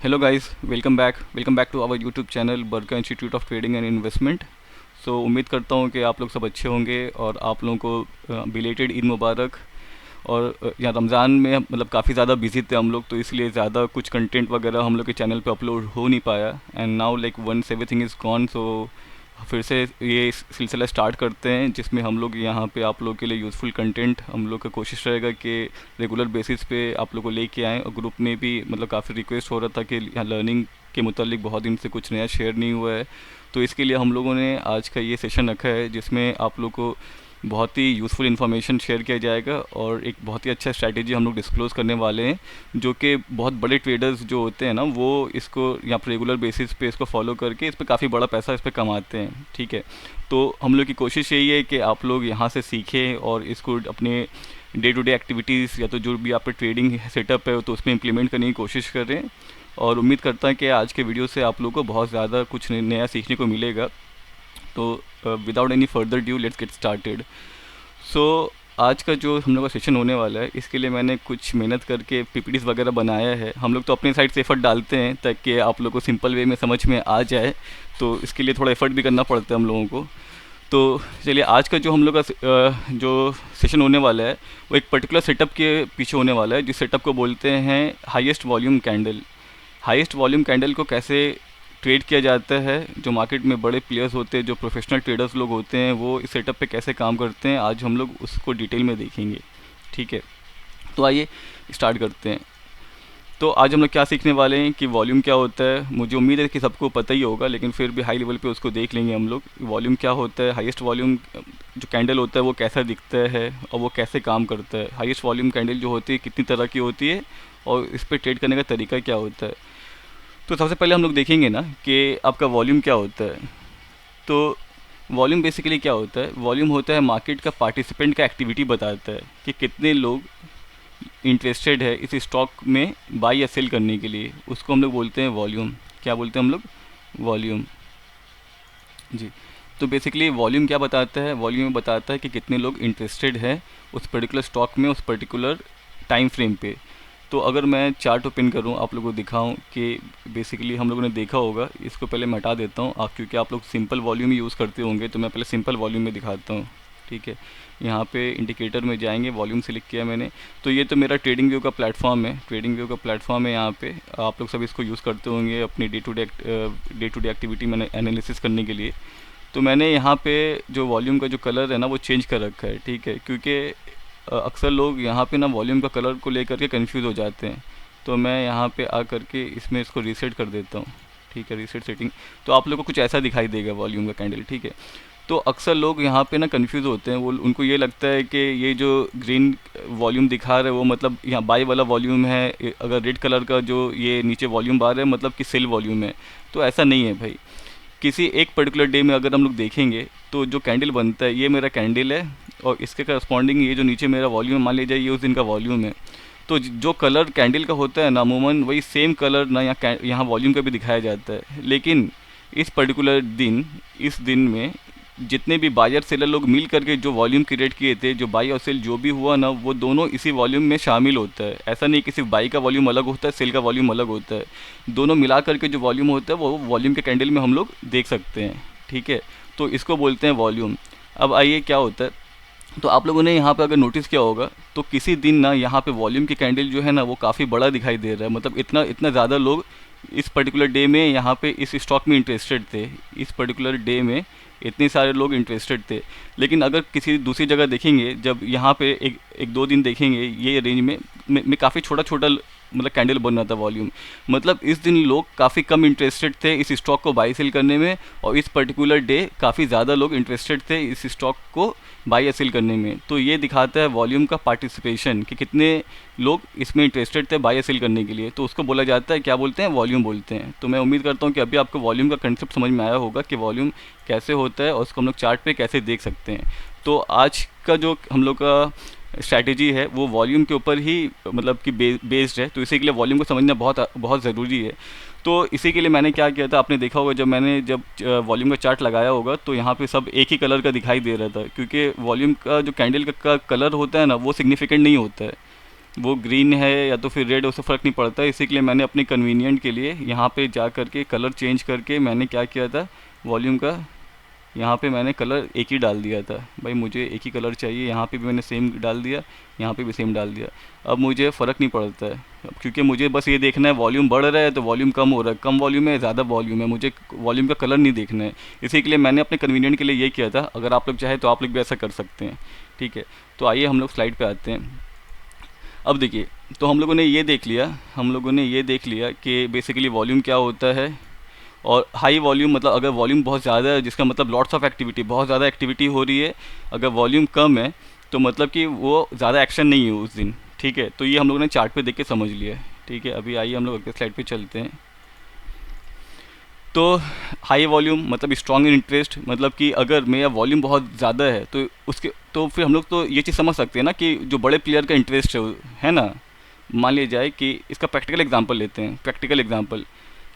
Hello guys, welcome back to our YouTube channel Barka institute of trading and investment. So उम्मीद करता हूँ कि आप लोग सब अच्छे होंगे और आप लोगों को बिलेटेड ईद मुबारक। और यहाँ रमज़ान में मतलब काफ़ी ज़्यादा बिजी थे हम लोग, तो इसलिए ज़्यादा कुछ कंटेंट वगैरह हम लोग के चैनल पे अपलोड हो नहीं पाया। And now like once everything is gone, so फिर से ये सिलसिला स्टार्ट करते हैं जिसमें हम लोग यहाँ पे आप लोग के लिए यूज़फुल कंटेंट हम लोग का कोशिश रहेगा कि रेगुलर बेसिस पे आप लोग को लेके आएँ। और ग्रुप में भी मतलब काफ़ी रिक्वेस्ट हो रहा था कि यहाँ लर्निंग के मुतालिक बहुत दिन से कुछ नया शेयर नहीं हुआ है, तो इसके लिए हम लोगों ने आज का ये सेशन रखा है जिसमें आप लोग को बहुत ही यूज़फुल इन्फॉर्मेशन शेयर किया जाएगा और एक बहुत ही अच्छा स्ट्रैटेजी हम लोग डिस्क्लोज़ करने वाले हैं, जो कि बहुत बड़े ट्रेडर्स जो होते हैं ना वो इसको यहाँ पर रेगुलर बेसिस पे इसको फॉलो करके इस पर काफ़ी बड़ा पैसा इस पर कमाते हैं। ठीक है, तो हम लोग की कोशिश यही है कि आप लोग यहाँ से सीखें और इसको अपने डे टू डे एक्टिविटीज़ या तो जो भी आप पे ट्रेडिंग सेटअप है तो उसमें इम्प्लीमेंट करने की कोशिश करें। और उम्मीद करता है कि आज के वीडियो से आप लोगों को बहुत ज़्यादा कुछ नया सीखने को मिलेगा। तो without any further due let's get started. So आज का जो हम लोग का सेशन होने वाला है इसके लिए मैंने कुछ मेहनत करके पीपीटीज वगैरह बनाया है। हम लोग तो अपने साइड से एफर्ट डालते हैं ताकि आप लोग को सिंपल वे में समझ में आ जाए, तो इसके लिए थोड़ा एफर्ट भी करना पड़ता है हम लोगों को। तो चलिए आज का जो हम लोग का जो सेशन होने वाला है वो एक पर्टिकुलर सेटअप के पीछे होने वाला है, जिस सेटअप को बोलते हैं highest volume candle. Highest volume candle को कैसे ट्रेड किया जाता है, जो मार्केट में बड़े प्लेयर्स होते हैं, जो प्रोफेशनल ट्रेडर्स लोग होते हैं, वो इस सेटअप पे कैसे काम करते हैं, आज हम लोग उसको डिटेल में देखेंगे। ठीक है, तो आइए स्टार्ट करते हैं। तो आज हम लोग क्या सीखने वाले हैं कि वॉल्यूम क्या होता है। मुझे उम्मीद है कि सबको पता ही होगा, लेकिन फिर भी हाई लेवल पे उसको देख लेंगे हम लोग। वॉल्यूम क्या होता है, हाईएस्ट वॉल्यूम जो कैंडल होता है वो कैसा दिखता है और वो कैसे काम करता है, हाईएस्ट वॉल्यूम कैंडल जो होती है कितनी तरह की होती है और इस पर ट्रेड करने का तरीका क्या होता है। तो सबसे पहले हम लोग देखेंगे ना कि आपका वॉल्यूम क्या होता है। तो वॉल्यूम बेसिकली क्या होता है, वॉल्यूम होता है मार्केट का पार्टिसिपेंट का एक्टिविटी बताता है कि कितने लोग इंटरेस्टेड है इस स्टॉक में बाई या सेल करने के लिए, उसको हम लोग बोलते हैं वॉल्यूम। क्या बोलते हैं हम लोग, वॉल्यूम जी। तो बेसिकली वॉल्यूम क्या बताता है, वॉल्यूम बताता है कि कितने लोग इंटरेस्टेड है उस पर्टिकुलर स्टॉक में उस पर्टिकुलर टाइम फ्रेम पे। तो अगर मैं चार्ट ओपन करूं आप लोगों को दिखाऊं कि बेसिकली हम लोगों ने देखा होगा, इसको पहले मैं हटा देता हूं आप, क्योंकि आप लोग सिंपल वॉल्यूम ही यूज़ करते होंगे, तो मैं पहले सिंपल वॉल्यूम में दिखाता हूं। ठीक है, यहाँ पे इंडिकेटर में जाएंगे, वॉल्यूम सेलेक्ट किया मैंने। तो ये तो मेरा ट्रेडिंग व्यू का प्लेटफॉर्म है, ट्रेडिंग व्यू का प्लेटफॉर्म है। यहाँ पे आप लोग सब इसको यूज़ करते होंगे अपनी डे टू डे एक्टिविटी में एनालिसिस करने के लिए। तो मैंने यहाँ पे जो वॉल्यूम का जो कलर है ना वो चेंज कर रखा है। ठीक है, क्योंकि अक्सर लोग यहाँ पे ना वॉल्यूम का कलर को लेकर के कंफ्यूज हो जाते हैं, तो मैं यहाँ पे आ करके इसमें इसको रीसेट कर देता हूँ। ठीक है, रीसेट सेटिंग, तो आप लोग को कुछ ऐसा दिखाई देगा वॉल्यूम का कैंडल। ठीक है, तो अक्सर लोग यहाँ पे ना कंफ्यूज होते हैं, वो उनको ये लगता है कि ये जो ग्रीन वॉल्यूम दिखा रहा है वो मतलब यहाँ बाई वाला वॉल्यूम है, अगर रेड कलर का जो ये नीचे वॉल्यूम बार है मतलब कि सेल वॉल्यूम है। तो ऐसा नहीं है भाई। किसी एक पर्टिकुलर डे में अगर हम लोग देखेंगे तो जो कैंडल बनता है, ये मेरा कैंडल है और इसके करस्पॉन्डिंग ये जो नीचे मेरा वॉल्यूम मान लीजिए ये उस दिन का वॉल्यूम है। तो जो कलर कैंडल का होता है ना अमूमन वही सेम कलर ना यहाँ वॉल्यूम का भी दिखाया जाता है। लेकिन इस पर्टिकुलर दिन, इस दिन में जितने भी बायर सेलर लोग मिल करके जो वॉल्यूम क्रिएट किए थे, जो बाई और सेल जो भी हुआ ना, वो दोनों इसी वॉल्यूम में शामिल होता है। ऐसा नहीं कि सिर्फ बाई का वॉल्यूम अलग होता है, सेल का वॉल्यूम अलग होता है, दोनों मिला करके जो वॉल्यूम होता है वो वॉल्यूम के कैंडल में हम लोग देख सकते हैं। ठीक है, तो इसको बोलते हैं वॉल्यूम। अब आइए क्या होता है, तो आप लोगों ने यहाँ पे अगर नोटिस किया होगा तो किसी दिन ना यहाँ पे वॉल्यूम की कैंडल जो है ना वो काफ़ी बड़ा दिखाई दे रहा है, मतलब इतना इतना ज़्यादा लोग इस पर्टिकुलर डे में यहाँ पे इस स्टॉक में इंटरेस्टेड थे, इस पर्टिकुलर डे में इतने सारे लोग इंटरेस्टेड थे। लेकिन अगर किसी दूसरी जगह देखेंगे, जब यहाँ पे एक दो दिन देखेंगे, ये रेंज में काफ़ी छोटा छोटा मतलब कैंडल बन रहा था वॉल्यूम, मतलब इस दिन लोग काफ़ी कम इंटरेस्टेड थे इस स्टॉक को बाई सेल करने में, और इस पर्टिकुलर डे काफ़ी ज़्यादा लोग इंटरेस्टेड थे इस स्टॉक को बाई या सेल करने में। तो ये दिखाता है वॉल्यूम का पार्टिसिपेशन कि कितने लोग इसमें इंटरेस्टेड थे बाई या सेल करने के लिए, तो उसको बोला जाता है, क्या बोलते हैं, वॉल्यूम बोलते हैं। तो मैं उम्मीद करता हूँ कि अभी आपको वॉल्यूम का कंसेप्ट समझ में आया होगा कि वॉल्यूम कैसे होता है और उसको हम लोग चार्ट पे कैसे देख सकते हैं। तो आज का जो हम लोग का स्ट्रैटेजी है वो वॉल्यूम के ऊपर ही मतलब कि बेस्ड है, तो इसी के लिए वॉल्यूम को समझना बहुत बहुत ज़रूरी है। तो इसी के लिए मैंने क्या किया था, आपने देखा होगा जब वॉल्यूम का चार्ट लगाया होगा तो यहाँ पे सब एक ही कलर का दिखाई दे रहा था, क्योंकि वॉल्यूम का जो कैंडल का कलर होता है ना वो सिग्निफिकेंट नहीं होता है। वो ग्रीन है या तो फिर रेड, उससे फ़र्क नहीं पड़ता। इसी के लिए मैंने अपने कन्वीनियंट के लिए यहाँ पे जा करके कलर चेंज करके मैंने क्या किया था, वॉल्यूम का यहाँ पे मैंने कलर एक ही डाल दिया था। भाई मुझे एक ही कलर चाहिए, यहाँ पे भी मैंने सेम डाल दिया, यहाँ पे भी सेम डाल दिया। अब मुझे फ़र्क नहीं पड़ता है, अब क्योंकि मुझे बस ये देखना है वॉल्यूम बढ़ रहा है तो वॉल्यूम कम हो रहा है, कम वॉल्यूम है ज़्यादा वॉल्यूम है, मुझे वॉल्यूम का कलर नहीं देखना है। इसी के लिए मैंने अपने कन्वीनियंट के लिए ये किया था। अगर आप लोग चाहे तो आप लोग भी ऐसा कर सकते हैं, ठीक है। तो आइए हम लोग स्लाइड पर आते हैं। अब देखिए, तो हम लोगों ने ये देख लिया, हम लोगों ने ये देख लिया कि बेसिकली वॉल्यूम क्या होता है। और हाई वॉल्यूम मतलब अगर वॉल्यूम बहुत ज़्यादा है जिसका मतलब लॉट्स ऑफ एक्टिविटी, बहुत ज़्यादा एक्टिविटी हो रही है। अगर वॉल्यूम कम है तो मतलब कि वो ज़्यादा एक्शन नहीं है उस दिन, ठीक है। तो ये हम लोगों ने चार्ट पे देख के समझ लिया है, ठीक है। अभी आइए हम लोग अगले स्लाइड पे चलते हैं। तो हाई वॉल्यूम मतलब स्ट्रॉन्ग इन इंटरेस्ट, मतलब कि अगर मेरा वॉल्यूम बहुत ज़्यादा है तो उसके तो फिर हम लोग तो ये चीज़ समझ सकते हैं ना कि जो बड़े प्लेयर का इंटरेस्ट है ना। मान लिया जाए कि इसका प्रैक्टिकल एग्जांपल लेते हैं, प्रैक्टिकल एग्जांपल।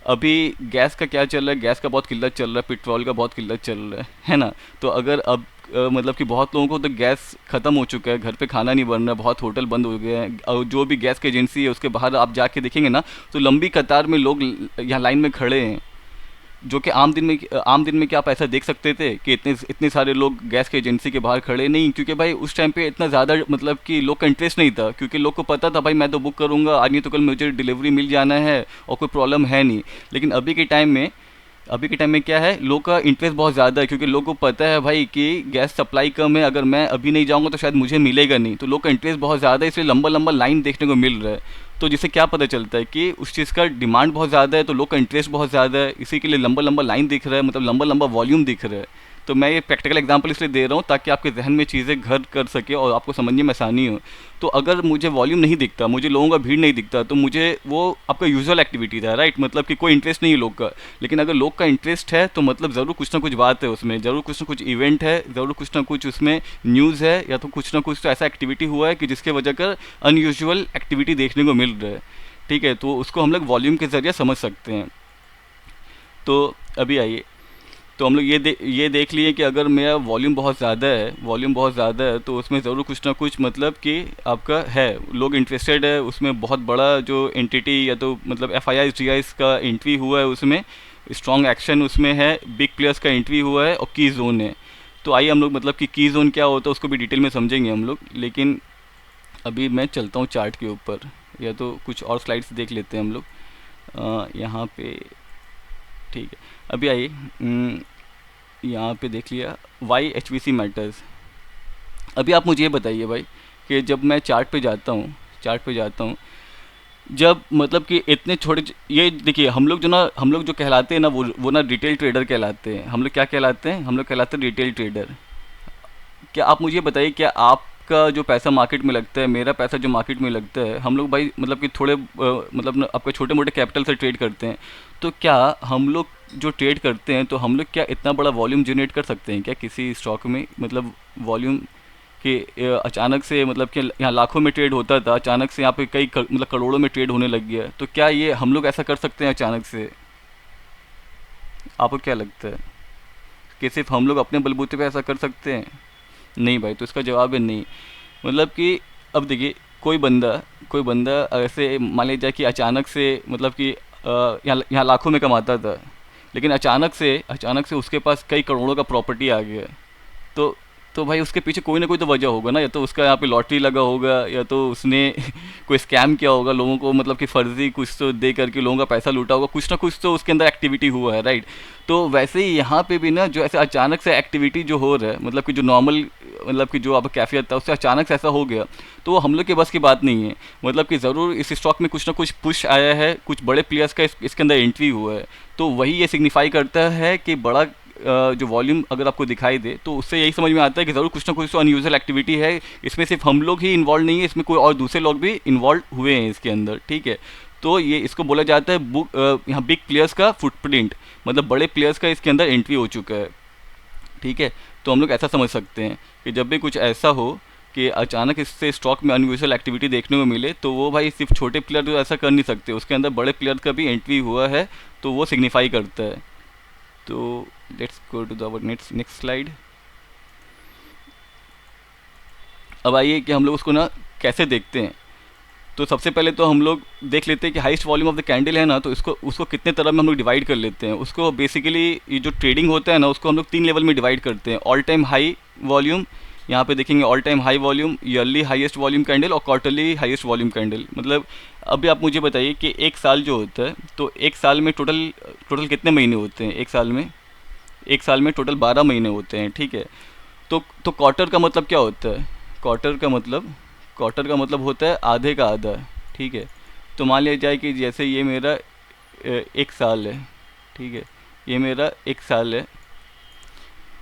अभी गैस का क्या चल रहा है, गैस का बहुत किल्लत चल रहा है, पेट्रोल का बहुत किल्लत चल रहा है ना। तो अगर अब मतलब कि बहुत लोगों को तो गैस ख़त्म हो चुका है, घर पे खाना नहीं बन रहा, बहुत होटल बंद हो गए हैं, और जो भी गैस की एजेंसी है उसके बाहर आप जाके देखेंगे ना तो लंबी कतार में लोग यहाँ लाइन में खड़े हैं। जो कि आम दिन में क्या आप ऐसा देख सकते थे कि इतने इतने सारे लोग गैस की एजेंसी के बाहर खड़े नहीं, क्योंकि भाई उस टाइम पे इतना ज़्यादा मतलब कि लोग का इंटरेस्ट नहीं था, क्योंकि लोग को पता था भाई मैं तो बुक करूँगा आज नहीं तो कल मुझे डिलीवरी मिल जाना है और कोई प्रॉब्लम है नहीं। लेकिन अभी के टाइम में क्या है, लोग का इंटरेस्ट बहुत ज़्यादा है, क्योंकि लोग को पता है भाई कि गैस सप्लाई कम है, अगर मैं अभी नहीं जाऊँगा तो शायद मुझे मिलेगा नहीं। तो लोग का इंटरेस्ट बहुत ज़्यादा है, इसलिए लंबा लंबा लाइन देखने को मिल रहा है। तो जिससे क्या पता चलता है कि उस चीज़ का डिमांड बहुत ज़्यादा है, तो लोग का इंटरेस्ट बहुत ज़्यादा है, इसी के लिए लंबा लंबा लाइन दिख रहा है, मतलब लंबा लंबा वॉल्यूम दिख रहा है। तो मैं ये प्रैक्टिकल एग्जांपल इसलिए दे रहा हूँ ताकि आपके जहन में चीज़ें घर कर सके और आपको समझने में आसानी हो। तो अगर मुझे वॉल्यूम नहीं दिखता, मुझे लोगों का भीड़ नहीं दिखता, तो मुझे वो आपका यूजुअल एक्टिविटी था, राइट, मतलब कि कोई इंटरेस्ट नहीं है लोग का। लेकिन अगर लोग का इंटरेस्ट है तो मतलब ज़रूर कुछ ना कुछ बात है उसमें, ज़रूर कुछ ना कुछ इवेंट है, ज़रूर कुछ ना कुछ उसमें न्यूज़ है, या तो कुछ ना कुछ तो ऐसा एक्टिविटी हुआ है कि जिसके वजह कर अनयूजुअल एक्टिविटी देखने को मिल रहा है, ठीक है। तो उसको हम लोग वॉल्यूम के ज़रिए समझ सकते हैं। तो अभी आइए, तो हम लोग ये देख लिए कि अगर मेरा वॉल्यूम बहुत ज़्यादा है, वॉल्यूम बहुत ज़्यादा है तो उसमें ज़रूर कुछ ना कुछ मतलब कि आपका है, लोग इंटरेस्टेड है उसमें, बहुत बड़ा जो एंटिटी या तो मतलब FIIs GIs का एंट्री हुआ है उसमें, स्ट्रॉन्ग एक्शन उसमें है, बिग प्लेयर्स का एंट्री हुआ है और की जोन है। तो आइए हम लोग मतलब कि की जोन क्या होता है उसको भी डिटेल में समझेंगे हम लोग। लेकिन अभी मैं चलता हूँ चार्ट के ऊपर, या तो कुछ और स्लाइड्स देख लेते हैं हम लोग यहाँ पे, ठीक है। अभी आइए, यहाँ पे देख लिया वाई HVC मैटर्स। अभी आप मुझे ये बताइए भाई कि जब मैं चार्ट पे जाता हूँ, जब मतलब कि इतने छोटे ये देखिए, हम लोग जो कहलाते हैं ना वो ना रिटेल ट्रेडर कहलाते हैं। हम लोग क्या कहलाते हैं, हम लोग कहलाते हैं रिटेल ट्रेडर। क्या आप मुझे बताइए, क्या आपका जो पैसा मार्केट में लगता है, मेरा पैसा जो मार्केट में लगता है, हम लोग भाई मतलब कि थोड़े मतलब ना आपके छोटे मोटे कैपिटल से ट्रेड करते हैं। तो क्या हम लोग जो ट्रेड करते हैं तो हम लोग क्या इतना बड़ा वॉल्यूम जनरेट कर सकते हैं क्या किसी स्टॉक में, मतलब वॉल्यूम कि अचानक से मतलब कि यहाँ लाखों में ट्रेड होता था, अचानक से यहाँ पे मतलब करोड़ों में ट्रेड होने लग गया। तो क्या ये हम लोग ऐसा कर सकते हैं अचानक से? आपको क्या लगता है कि सिर्फ हम लोग अपने बलबूते पे ऐसा कर सकते हैं? नहीं भाई, तो इसका जवाब है नहीं। मतलब कि अब देखिए, कोई बंदा ऐसे मान लीजिए कि अचानक से मतलब कि यहाँ लाखों में कमाता था, लेकिन अचानक से उसके पास कई करोड़ों का प्रॉपर्टी आ गया। तो तो भाई उसके पीछे कोई ना कोई तो वजह होगा ना, या तो उसका यहाँ पे लॉटरी लगा होगा, या तो उसने कोई स्कैम किया होगा लोगों को, मतलब कि फर्जी कुछ तो दे करके लोगों का पैसा लूटा होगा, कुछ ना कुछ तो उसके अंदर एक्टिविटी हुआ है, राइट। तो वैसे ही यहाँ पे भी ना जो ऐसे अचानक से एक्टिविटी जो हो रहा है, मतलब कि जो नॉर्मल मतलब कि जो अब कैफियत था उससे अचानक से ऐसा हो गया, तो वो हम लोग के बस की बात नहीं है। मतलब कि ज़रूर इस स्टॉक में कुछ ना कुछ पुश आया है, कुछ बड़े प्लेयर्स का इसके अंदर एंट्री हुआ है। तो वही ये सिग्निफाई करता है कि बड़ा जो वॉल्यूम अगर आपको दिखाई दे तो उससे यही समझ में आता है कि ज़रूर कुछ ना कुछ तो अनयूजुअल एक्टिविटी है। इसमें सिर्फ हम लोग ही इन्वॉल्व नहीं है, इसमें कोई और दूसरे लोग भी इन्वॉल्व हुए हैं इसके अंदर, ठीक है। तो ये इसको बोला जाता है यहाँ बिग प्लेयर्स का फुटप्रिंट, मतलब बड़े प्लेयर्स का इसके अंदर एंट्री हो चुका है, ठीक है। तो हम लोग ऐसा समझ सकते हैं कि जब भी कुछ ऐसा हो कि अचानक इससे स्टॉक में अनयूजुअल एक्टिविटी देखने को मिले, तो वो भाई सिर्फ छोटे प्लेयर तो ऐसा कर नहीं सकते, उसके अंदर बड़े प्लेयर का भी एंट्री हुआ है, तो वो सिग्निफाई करता है। तो let's go to the next slide. अब आइए कि हम लोग उसको ना कैसे देखते हैं। तो सबसे पहले तो हम लोग देख लेते हैं कि highest volume of the candle है ना, तो इसको उसको कितने तरह में हम लोग डिवाइड कर लेते हैं। उसको बेसिकली ये जो ट्रेडिंग होता है ना, उसको हम लोग 3 लेवल में डिवाइड करते हैं। ऑल टाइम हाई वॉल्यूम, यहाँ पे देखेंगे all time high volume, yearly highest volume candle और क्वार्टरली हाईएस्ट वॉल्यूम कैंडल। मतलब अभी आप मुझे बताइए कि एक साल जो होता है, तो एक साल में टोटल टोटल कितने महीने होते हैं एक साल में? एक साल में टोटल 12 महीने होते हैं, ठीक है। तो क्वार्टर का मतलब क्या होता है? क्वार्टर का मतलब क्वार्टर का मतलब होता है आधे का आधा, ठीक है। तो मान लिया जाए कि जैसे ये मेरा एक साल है, ठीक है, ये मेरा एक साल है।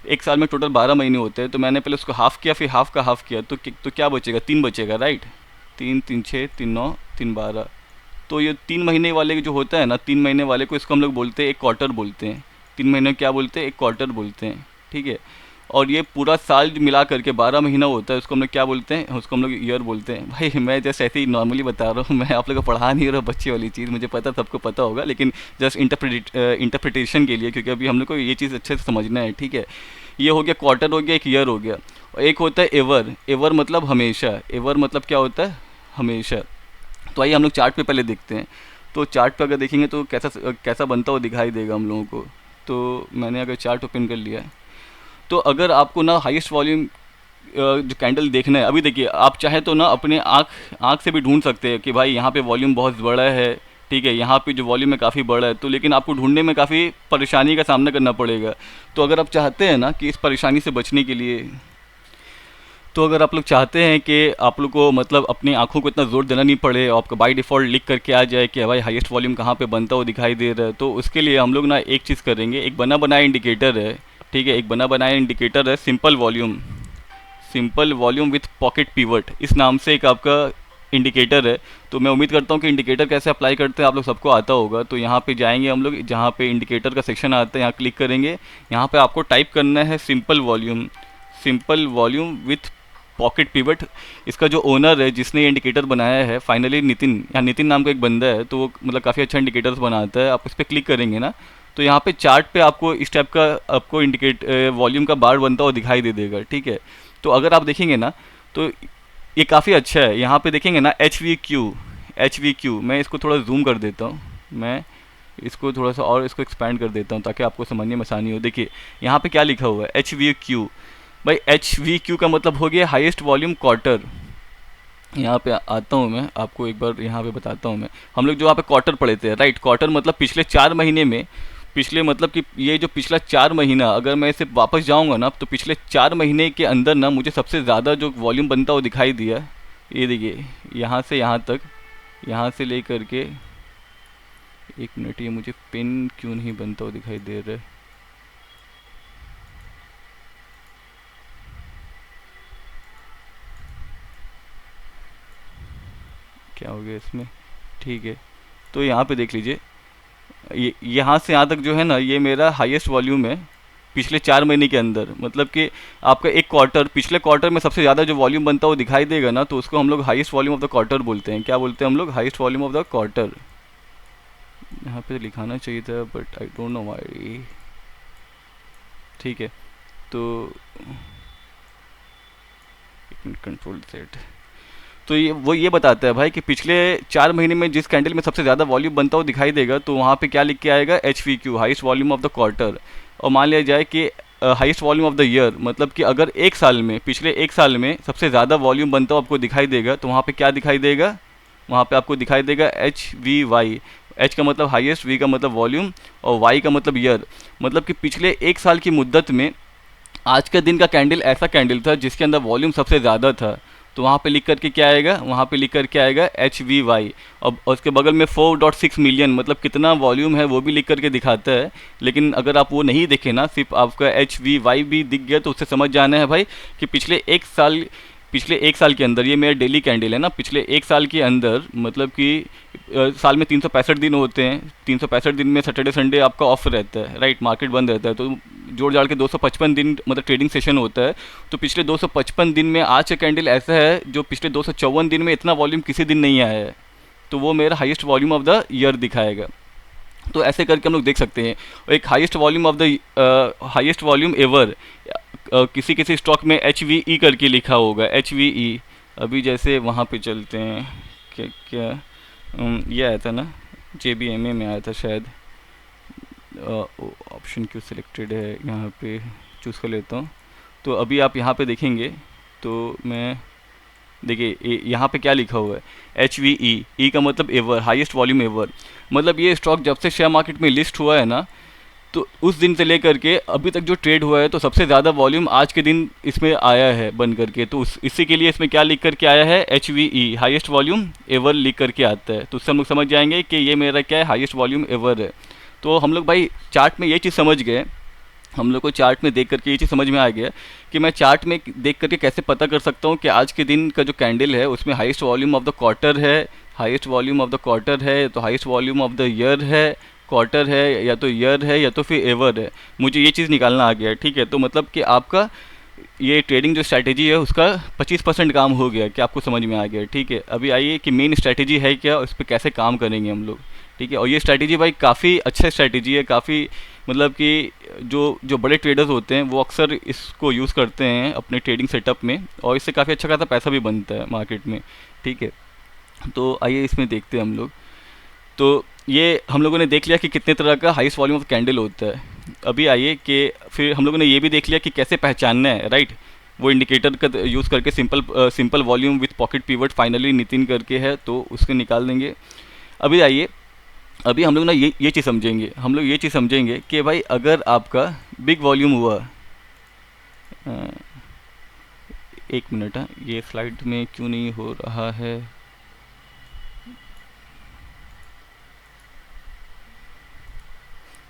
एक साल में टोटल 12 महीने होते हैं, तो मैंने पहले उसको हाफ़ किया, फिर हाफ़ का हाफ़ किया, तो क्या बचेगा? 3 बचेगा, राइट। 3 3 6 3 9 3 12। तो ये 3 महीने वाले जो होता है ना, 3 महीने वाले को इसको हम लोग बोलते हैं एक क्वार्टर बोलते हैं। 3 महीने क्या बोलते हैं? एक क्वार्टर बोलते हैं, ठीक है। और ये पूरा साल जो मिला करके 12 महीना होता है, उसको हम लोग क्या बोलते हैं? उसको हम लोग ईयर बोलते हैं। भाई मैं जस्ट ऐसे ही नॉर्मली बता रहा हूँ, मैं आप लोग को पढ़ा नहीं रहा बच्चे वाली चीज़, मुझे पता सबको पता होगा, लेकिन जस्ट इंटरप्रिटेशन के लिए, क्योंकि अभी हम लोग को ये चीज़ अच्छे से समझना है, ठीक है। ये हो गया क्वार्टर, हो गया एक ईयर हो गया। और एक होता है एवर। एवर मतलब हमेशा। एवर मतलब क्या होता है? हमेशा। तो आइए हम लोग चार्ट पे पहले देखते हैं। तो चार्ट पे अगर देखेंगे तो कैसा कैसा बनता हुआ दिखाई देगा हम लोगों को। तो मैंने अगर चार्ट ओपन कर लिया है, तो अगर आपको ना हाईएस्ट वॉल्यूम जो कैंडल देखना है, अभी देखिए आप चाहे तो ना अपने आँख आँख से भी ढूंढ सकते हैं कि भाई यहाँ पे वॉल्यूम बहुत बड़ा है, ठीक है, यहाँ पे जो वॉल्यूम है काफ़ी बड़ा है, तो लेकिन आपको ढूंढने में काफ़ी परेशानी का सामना करना पड़ेगा। तो अगर आप चाहते हैं ना कि इस परेशानी से बचने के लिए, तो अगर आप लोग चाहते हैं कि आप लोग को मतलब अपनी आंखों को इतना जोर देना नहीं पड़े और आपका बाय डिफ़ॉल्ट लिख करके आ जाए कि भाई हाईएस्ट वॉल्यूम कहाँ पे बनता हुआ दिखाई दे रहा है, तो उसके लिए हम लोग ना एक चीज़ करेंगे। एक बना बनाया इंडिकेटर है, ठीक है, एक बना बनाया इंडिकेटर है simple volume. Simple volume with pocket pivot, इस नाम से एक आपका इंडिकेटर है। तो मैं उम्मीद करता हूँ कि इंडिकेटर कैसे अप्लाई करते हैं आप लोग सबको आता होगा। तो यहाँ पे जाएंगे हम लोग, जहाँ पे इंडिकेटर का सेक्शन आता है, यहाँ क्लिक करेंगे। यहाँ पे आपको टाइप करना है simple volume. Simple volume with pocket pivot. इसका जो ओनर है, जिसने ये इंडिकेटर बनाया है, फाइनली नितिन, यहाँ नितिन नाम का एक बंदा है, तो वो मतलब काफ़ी अच्छा इंडिकेटर्स बनाता है। आप उस पर क्लिक करेंगे ना, तो यहाँ पे चार्ट पे आपको इस टाइप का आपको इंडिकेट वॉल्यूम का बार बनता हुआ दिखाई दे देगा, ठीक है। तो अगर आप देखेंगे ना, तो ये काफ़ी अच्छा है। यहाँ पे देखेंगे ना HVQ, मैं इसको थोड़ा जूम कर देता हूँ। मैं इसको थोड़ा सा और इसको एक्सपैंड कर देता हूँ ताकि आपको समझने में आसानी हो। देखिए यहाँ पे क्या लिखा हुआ है, HVQ। भाई HVQ का मतलब हो गया हाईएस्ट वॉल्यूम क्वार्टर। यहाँ पे आता हूँ मैं आपको एक बार, यहाँ पे बताता हूँ मैं। हम लोग जो यहाँ पे क्वार्टर पढ़े थे, राइट, क्वार्टर मतलब पिछले 4 महीने में, पिछले मतलब कि ये जो पिछला 4 महीना, अगर मैं इसे वापस जाऊँगा ना, तो पिछले 4 महीने के अंदर ना मुझे सबसे ज़्यादा जो वॉल्यूम बनता हुआ दिखाई दिया, ये देखिए यहाँ से यहाँ तक, यहाँ से ले करके, एक मिनट, ये मुझे पेन क्यों नहीं बनता हुआ दिखाई दे रहा है? क्या हो गया इसमें? ठीक है, तो यहाँ पे देख लीजिए, ये यहाँ से यहाँ तक जो है ना, ये मेरा हाईएस्ट वॉल्यूम है पिछले 4 महीने के अंदर। मतलब कि आपका एक क्वार्टर, पिछले क्वार्टर में सबसे ज़्यादा जो वॉल्यूम बनता हुआ दिखाई देगा ना, तो उसको हम लोग highest volume of the quarter बोलते हैं। क्या बोलते हैं हम लोग? Highest volume of the quarter. यहाँ पे लिखाना चाहिए था, but I don't know why. ठीक है, तो कंट्रोल सेट। तो ये बताता है भाई कि पिछले 4 महीने में जिस कैंडल में सबसे ज़्यादा वॉल्यूम बनता हुआ दिखाई देगा, तो वहाँ पे क्या लिख के आएगा? HVQ, highest volume of the quarter. और मान लिया जाए कि highest volume of the year, मतलब कि अगर एक साल में, पिछले एक साल में सबसे ज़्यादा वॉल्यूम बनता हुआ आपको दिखाई देगा, तो वहाँ पे क्या दिखाई देगा? वहाँ पे आपको दिखाई देगा HVY। H का मतलब हाईएस्ट, V का मतलब वॉल्यूम और Y का मतलब ईयर। मतलब कि पिछले एक साल की मुद्दत में आज के दिन का कैंडल ऐसा कैंडल था जिसके अंदर वॉल्यूम सबसे ज़्यादा था। तो वहाँ पे लिख करके क्या आएगा? वहाँ पे लिख करके आएगा HVY। अब उसके बगल में 4.6 मिलियन, मतलब कितना वॉल्यूम है वो भी लिख करके दिखाता है। लेकिन अगर आप वो नहीं देखें ना, सिर्फ आपका HVY भी दिख गया, तो उससे समझ जाना है भाई कि पिछले एक साल के अंदर, ये मेरा डेली कैंडल है ना, पिछले एक साल के अंदर, मतलब कि साल में 365 दिन होते हैं। 365 दिन में सैटरडे संडे आपका ऑफ रहता है, राइट, मार्केट बंद रहता है। तो जोड़ जाड़ के 255 दिन मतलब ट्रेडिंग सेशन होता है। तो पिछले 255 दिन में आज का कैंडल ऐसा है जो पिछले 254 दिन में इतना वॉल्यूम किसी दिन नहीं आया है, तो वो मेरा highest volume of the year दिखाएगा। तो ऐसे करके हम लोग देख सकते हैं। और एक highest volume of the highest volume ever, किसी किसी स्टॉक में HVE करके लिखा होगा, HVE। अभी जैसे वहाँ पे चलते हैं, क्या क्या ये आया था ना, JBMA में आया था शायद। ऑप्शन क्यों सिलेक्टेड है यहाँ पे, चूज़ कर लेता हूँ। तो अभी आप यहाँ पे देखेंगे तो मैं, देखिए यहाँ पे क्या लिखा हुआ है, HVE, ई का मतलब एवर, हाईएस्ट वॉल्यूम एवर। मतलब ये स्टॉक जब से शेयर मार्केट में लिस्ट हुआ है ना, तो उस दिन से लेकर के अभी तक जो ट्रेड हुआ है, तो सबसे ज़्यादा वॉल्यूम आज के दिन इसमें आया है बन करके। तो इसी के लिए इसमें क्या लिख करके आया है, HVE, हाईएस्ट वॉल्यूम एवर लिख करके आता है। तो उससे हम लोग समझ जाएंगे कि ये मेरा क्या है, हाईएस्ट वॉल्यूम एवर है। तो हम लोग भाई चार्ट में ये चीज़ समझ गए, हम लोग को चार्ट में देख करके ये चीज़ समझ में आ गया कि मैं चार्ट में देख करके कैसे पता कर सकता हूँ कि आज के दिन का जो कैंडल है उसमें highest volume of the quarter है, highest volume of the quarter है, तो highest volume of the year है, क्वार्टर है या तो ईयर है या तो फिर एवर है। मुझे ये चीज़ निकालना आ गया है, ठीक है। तो मतलब कि आपका ये ट्रेडिंग जो स्ट्रैटेजी है उसका 25% काम हो गया, कि आपको समझ में आ गया, ठीक है। अभी आइए कि मेन स्ट्रैटेजी है क्या, उस पर कैसे काम करेंगे हम लोग, ठीक है। और ये स्ट्रैटेजी भाई काफ़ी अच्छा स्ट्रैटेजी है, काफ़ी मतलब कि जो जो बड़े ट्रेडर्स होते हैं वो अक्सर इसको यूज़ करते हैं अपने ट्रेडिंग सेटअप में, और इससे काफ़ी अच्छा खासा पैसा भी बनता है मार्केट में, ठीक है। तो आइए इसमें देखते हैं हम लोग। तो ये हम लोगों ने देख लिया कि कितने तरह का हाईएस्ट वॉल्यूम ऑफ कैंडल होता है। अभी आइए कि फिर हम लोगों ने ये भी देख लिया कि कैसे पहचानना है, राइट। वो इंडिकेटर का यूज़ करके simple volume with pocket pivot finally Nitin करके है, तो उसको निकाल देंगे। अभी आइए, अभी हम लोग ना ये चीज़ समझेंगे, हम लोग ये चीज़ समझेंगे कि भाई अगर आपका बिग वॉल्यूम हुआ, एक मिनट, ये स्लाइड में क्यों नहीं हो रहा है,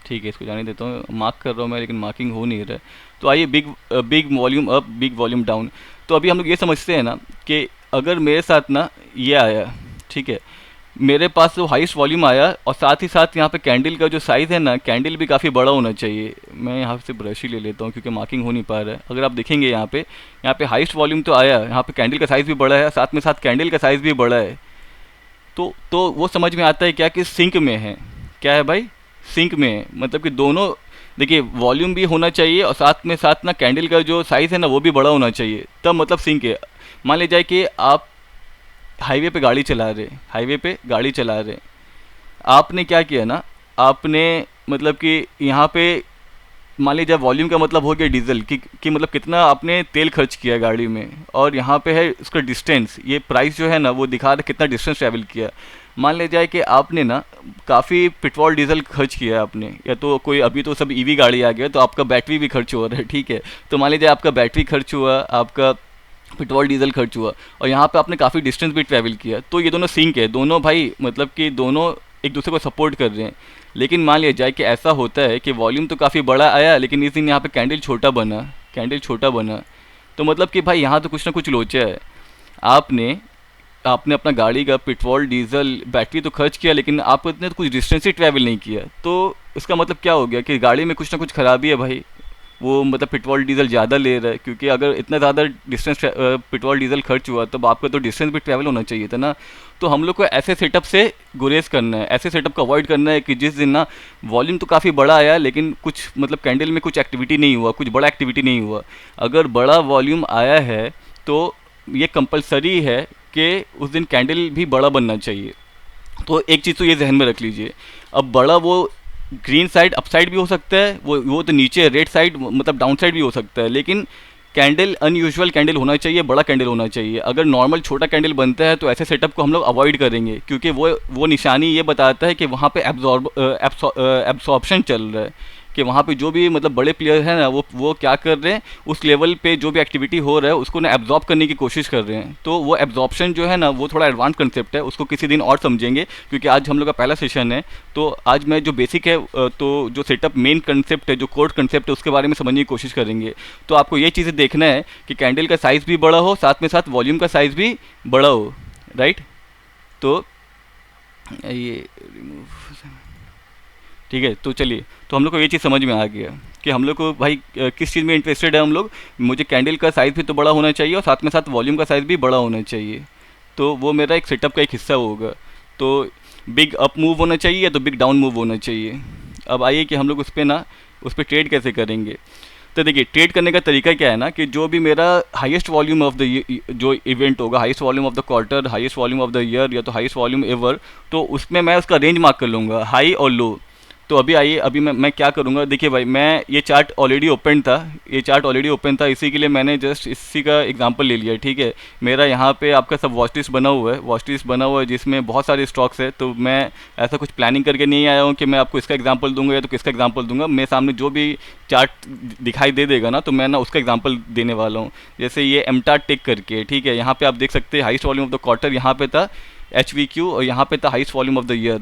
ठीक है, इसको जाने देता हूँ। मार्क कर रहा हूँ मैं, लेकिन मार्किंग हो नहीं रहा है। तो आइए big volume up, big volume down. तो अभी हम लोग ये समझते हैं ना कि अगर मेरे साथ ना ये आया, ठीक है, मेरे पास जो हाईएस्ट वॉल्यूम आया, और साथ ही साथ यहाँ पे कैंडल का जो साइज़ है ना, कैंडल भी काफ़ी बड़ा होना चाहिए। मैं यहाँ से ब्रश ही ले लेता हूँ क्योंकि मार्किंग हो नहीं पा रहा है। अगर आप देखेंगे यहाँ पे हाईएस्ट वॉल्यूम तो आया, यहाँ पे कैंडल का साइज़ भी बड़ा है, साथ में साथ कैंडल का साइज़ भी बड़ा है। तो वो समझ में आता है क्या कि सिंक में है, क्या है भाई, सिंक में है। मतलब कि दोनों, देखिए वॉल्यूम भी होना चाहिए और साथ में साथ ना कैंडल का जो साइज़ है ना वो भी बड़ा होना चाहिए, तब मतलब सिंक है। मान लीजिए कि आप हाईवे पे गाड़ी चला रहे, हाईवे पे गाड़ी चला रहे, आपने क्या किया ना, आपने मतलब कि यहाँ पे मान लीजिए वॉल्यूम का मतलब हो गया डीजल कि मतलब कितना आपने तेल खर्च किया गाड़ी में, और यहाँ पे है उसका डिस्टेंस, ये प्राइस जो है ना वो दिखा रहा है कितना डिस्टेंस ट्रैवल किया। मान ले जाए कि आपने ना काफ़ी पेट्रोल डीजल खर्च किया है आपने, या तो कोई अभी तो सब ईवी गाड़ी आ गया तो आपका बैटरी भी खर्च हो रहा है, ठीक है। तो मान लीजिए आपका बैटरी खर्च हुआ, आपका पेट्रोल डीजल खर्च हुआ, और यहाँ पे आपने काफ़ी डिस्टेंस भी ट्रैवल किया, तो ये दोनों सिंक है, दोनों भाई मतलब कि दोनों एक दूसरे को सपोर्ट कर रहे हैं। लेकिन मान लिया जाए कि ऐसा होता है कि वॉल्यूम तो काफ़ी बड़ा आया, लेकिन इस दिन यहाँ पे कैंडल छोटा बना, कैंडल छोटा बना, तो मतलब कि भाई यहाँ तो कुछ ना कुछ लोचा है। आपने आपने अपना गाड़ी का पेट्रोल डीजल बैटरी तो खर्च किया, लेकिन आपको इतने तो कुछ डिस्टेंस ही ट्रैवल नहीं किया, तो इसका मतलब क्या हो गया कि गाड़ी में कुछ ना कुछ खराबी है भाई। वो मतलब पेट्रोल डीजल ज़्यादा ले रहा है, क्योंकि अगर इतना ज़्यादा डिस्टेंस पेट्रोल डीजल खर्च हुआ तब आपका तो डिस्टेंस भी ट्रैवल होना चाहिए था ना। तो हम लोग को ऐसे सेटअप से गुरेज करना है, ऐसे सेटअप को अवॉइड करना है कि जिस दिन ना वॉल्यूम तो काफ़ी बड़ा आया लेकिन कुछ मतलब कैंडल में कुछ एक्टिविटी नहीं हुआ, कुछ बड़ा एक्टिविटी नहीं हुआ। अगर बड़ा वॉल्यूम आया है तो ये कंपलसरी है कि उस दिन कैंडल भी बड़ा बनना चाहिए। तो एक चीज़ तो ये जहन में रख लीजिए। अब बड़ा वो ग्रीन साइड अपसाइड भी हो सकता है, वो तो नीचे रेड साइड मतलब डाउन साइड भी हो सकता है, लेकिन कैंडल अनयूजुअल कैंडल होना चाहिए, बड़ा कैंडल होना चाहिए। अगर नॉर्मल छोटा कैंडल बनता है तो ऐसे सेटअप को हम लोग अवॉइड करेंगे, क्योंकि वो निशानी ये बताता है कि वहाँ पे एब्सॉर्प्शन चल रहा है, कि वहाँ पे जो भी मतलब बड़े प्लेयर हैं ना वो क्या कर रहे हैं, उस लेवल पे जो भी एक्टिविटी हो रहा है उसको ना एब्जॉर्ब करने की कोशिश कर रहे हैं। तो वो एब्जॉर्प्शन जो है ना वो थोड़ा एडवांस कंसेप्ट है, उसको किसी दिन और समझेंगे, क्योंकि आज हम लोग का पहला सेशन है। तो आज मैं जो बेसिक है तो जो सेटअप मेन कंसेप्ट है, जो कोर कंसेप्ट है, उसके बारे में समझने की कोशिश करेंगे। तो आपको ये चीज़ें देखना है कि कैंडल का साइज़ भी बड़ा हो, साथ में साथ वॉल्यूम का साइज़ भी बड़ा हो, राइट। तो ये ठीक है, तो चलिए, तो हम लोग को ये चीज़ समझ में आ गया कि हम लोग को भाई किस चीज़ में इंटरेस्टेड है हम लोग। मुझे कैंडल का साइज़ भी तो बड़ा होना चाहिए और साथ में साथ वॉल्यूम का साइज़ भी बड़ा होना चाहिए, तो वो मेरा एक सेटअप का एक हिस्सा होगा। तो बिग अप मूव होना चाहिए या तो बिग डाउन मूव होना चाहिए। अब आइए कि हम लोग उस पर ट्रेड कैसे करेंगे। तो देखिए ट्रेड करने का तरीका क्या है ना कि जो भी मेरा हाईएस्ट वॉल्यूम ऑफ द जो इवेंट होगा, highest volume of the quarter, highest volume of the year, या तो हाईएस्ट वॉल्यूम एवर, तो उसमें मैं उसका रेंज मार्क कर लूँगा, हाई और लो। तो अभी आइए, अभी मैं क्या करूँगा, देखिए भाई मैं ये चार्ट ऑलरेडी ओपन था, ये चार्ट ऑलरेडी ओपन था, इसी के लिए मैंने जस्ट इसी का एग्जांपल ले लिया है, ठीक है। मेरा यहाँ पे आपका सब वॉच लिस्ट बना हुआ है, वॉच लिस्ट बना हुआ है जिसमें बहुत सारे स्टॉक्स है। तो मैं ऐसा कुछ प्लानिंग करके नहीं आया हूँ कि मैं आपको इसका एग्जांपल दूंगा या तो किसका एग्जांपल दूंगा। मेरे सामने जो भी चार्ट दिखाई दे देगा ना, तो मैं ना उसका एग्जांपल देने वाला हूँ। जैसे ये एमटार टेक करके, ठीक है, यहाँ पे आप देख सकते हैं highest volume of the quarter यहाँ पे था HVQ, और यहाँ पे था highest volume of the year.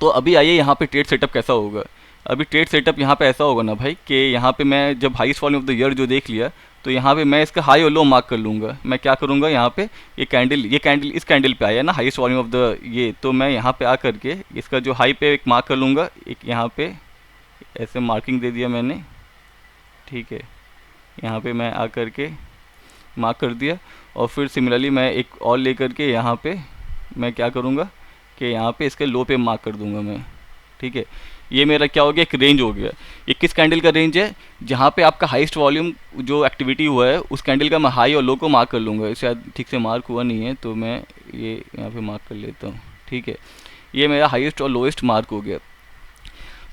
तो अभी आइए यहाँ पे ट्रेड सेटअप कैसा होगा। अभी ट्रेड सेटअप यहाँ पे ऐसा होगा ना भाई कि यहाँ पे मैं जब highest volume of the year जो देख लिया, तो यहाँ पे मैं इसका हाई और लो मार्क कर लूँगा। मैं क्या करूँगा, यहाँ पे ये कैंडल इस कैंडल पे आया ना हाईएस्ट वॉल्यूम ऑफ द ये, तो मैं यहाँ पे आ करके इसका जो हाई पे एक मार्क कर लूँगा, एक यहाँ पे ऐसे मार्किंग दे दिया मैंने, ठीक है। यहाँ पे मैं आ करके मार्क कर दिया, और फिर सिमिलरली मैं एक और ले करके यहाँ पे मैं क्या करूँगा कि यहाँ पे इसके लो पे मार्क कर दूँगा मैं, ठीक है। ये मेरा क्या हो गया, एक रेंज हो गया। ये किस कैंडल का रेंज है, जहाँ पे आपका हाईएस्ट वॉल्यूम जो एक्टिविटी हुआ है उस कैंडल का मैं हाई और लो को मार्क कर लूँगा। शायद ठीक से मार्क हुआ नहीं है, तो मैं ये यहाँ पे मार्क कर लेता हूँ, ठीक है। ये मेरा हाईएस्ट और लोएस्ट मार्क हो गया।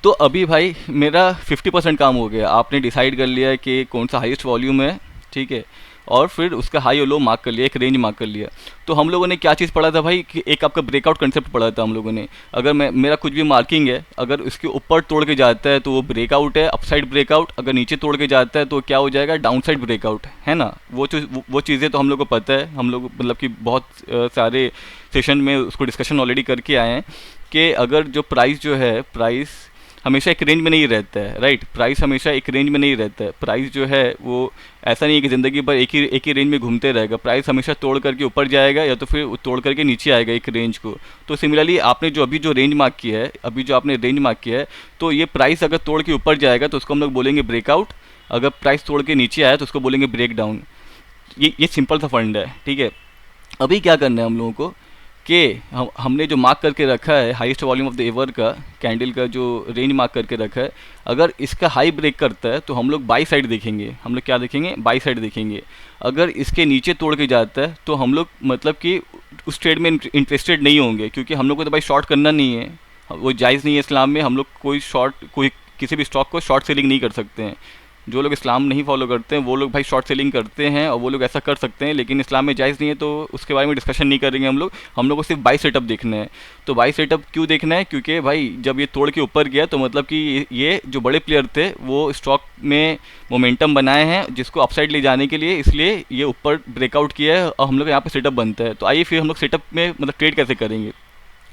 तो अभी भाई मेरा 50% काम हो गया। आपने डिसाइड कर लिया है कि कौन सा हाईएस्ट वॉल्यूम है, ठीक है, और फिर उसका हाई और लो मार्क कर लिया, एक रेंज मार्क कर लिया। तो हम लोगों ने क्या चीज़ पढ़ा था भाई कि एक आपका ब्रेकआउट कंसेप्ट पढ़ा था हम लोगों ने। अगर मेरा कुछ भी मार्किंग है, अगर उसके ऊपर तोड़ के जाता है तो वो ब्रेकआउट है, अपसाइड ब्रेकआउट। अगर नीचे तोड़ के जाता है तो क्या हो जाएगा, डाउनसाइड ब्रेकआउट, है ना। वो चीज़ें तो हम लोग को पता है, हम लोग मतलब कि बहुत सारे सेशन में उसको डिस्कशन ऑलरेडी करके आए हैं कि अगर जो प्राइस जो है, प्राइस हमेशा एक रेंज में नहीं रहता है, राइट। प्राइस हमेशा एक रेंज में नहीं रहता है। प्राइस जो है वो ऐसा नहीं है कि ज़िंदगी भर एक ही रेंज में घूमते रहेगा। प्राइस हमेशा तोड़ करके ऊपर जाएगा या तो फिर तोड़ करके नीचे आएगा एक रेंज को। तो सिमिलरली आपने जो अभी जो रेंज मार्क किया है, अभी जो आपने रेंज मार्क किया है, तो ये प्राइस अगर तोड़ के ऊपर जाएगा तो उसको हम लोग बोलेंगे ब्रेकआउट। अगर प्राइस तोड़ के नीचे आया तो उसको बोलेंगे ब्रेक डाउन। ये सिंपल सा फंड है, ठीक है। अभी क्या करना है हम लोगों को कि हमने जो मार्क करके रखा है highest volume of the ever का कैंडल का जो रेंज मार्क करके रखा है, अगर इसका हाई ब्रेक करता है तो हम लोग बाई साइड देखेंगे। हम लोग क्या देखेंगे, बाई साइड देखेंगे। अगर इसके नीचे तोड़ के जाता है तो हम लोग मतलब कि उस ट्रेड में इंटरेस्टेड नहीं होंगे, क्योंकि हम लोग को तो भाई शॉर्ट करना नहीं है, वो जायज़ नहीं है इस्लाम में। हम लोग कोई किसी भी स्टॉक को शॉर्ट सेलिंग नहीं कर सकते हैं। जो लोग इस्लाम नहीं फॉलो करते हैं वो लोग भाई शॉर्ट सेलिंग करते हैं, और वो लोग ऐसा कर सकते हैं, लेकिन इस्लाम में जायज़ नहीं है, तो उसके बारे में डिस्कशन नहीं करेंगे हम लोग को सिर्फ बाई सेटअप देखना है। तो बाई सेटअप क्यों देखना है, क्योंकि भाई जब ये तोड़ के ऊपर गया तो मतलब कि ये जो बड़े प्लेयर थे वो स्टॉक में मोमेंटम बनाए हैं जिसको अपसाइड ले जाने के लिए, इसलिए ये ऊपर ब्रेकआउट किया है और हम लोग यहाँ पर सेटअप बनता है। तो आइए फिर हम लोग सेटअप में मतलब ट्रेड कैसे करेंगे।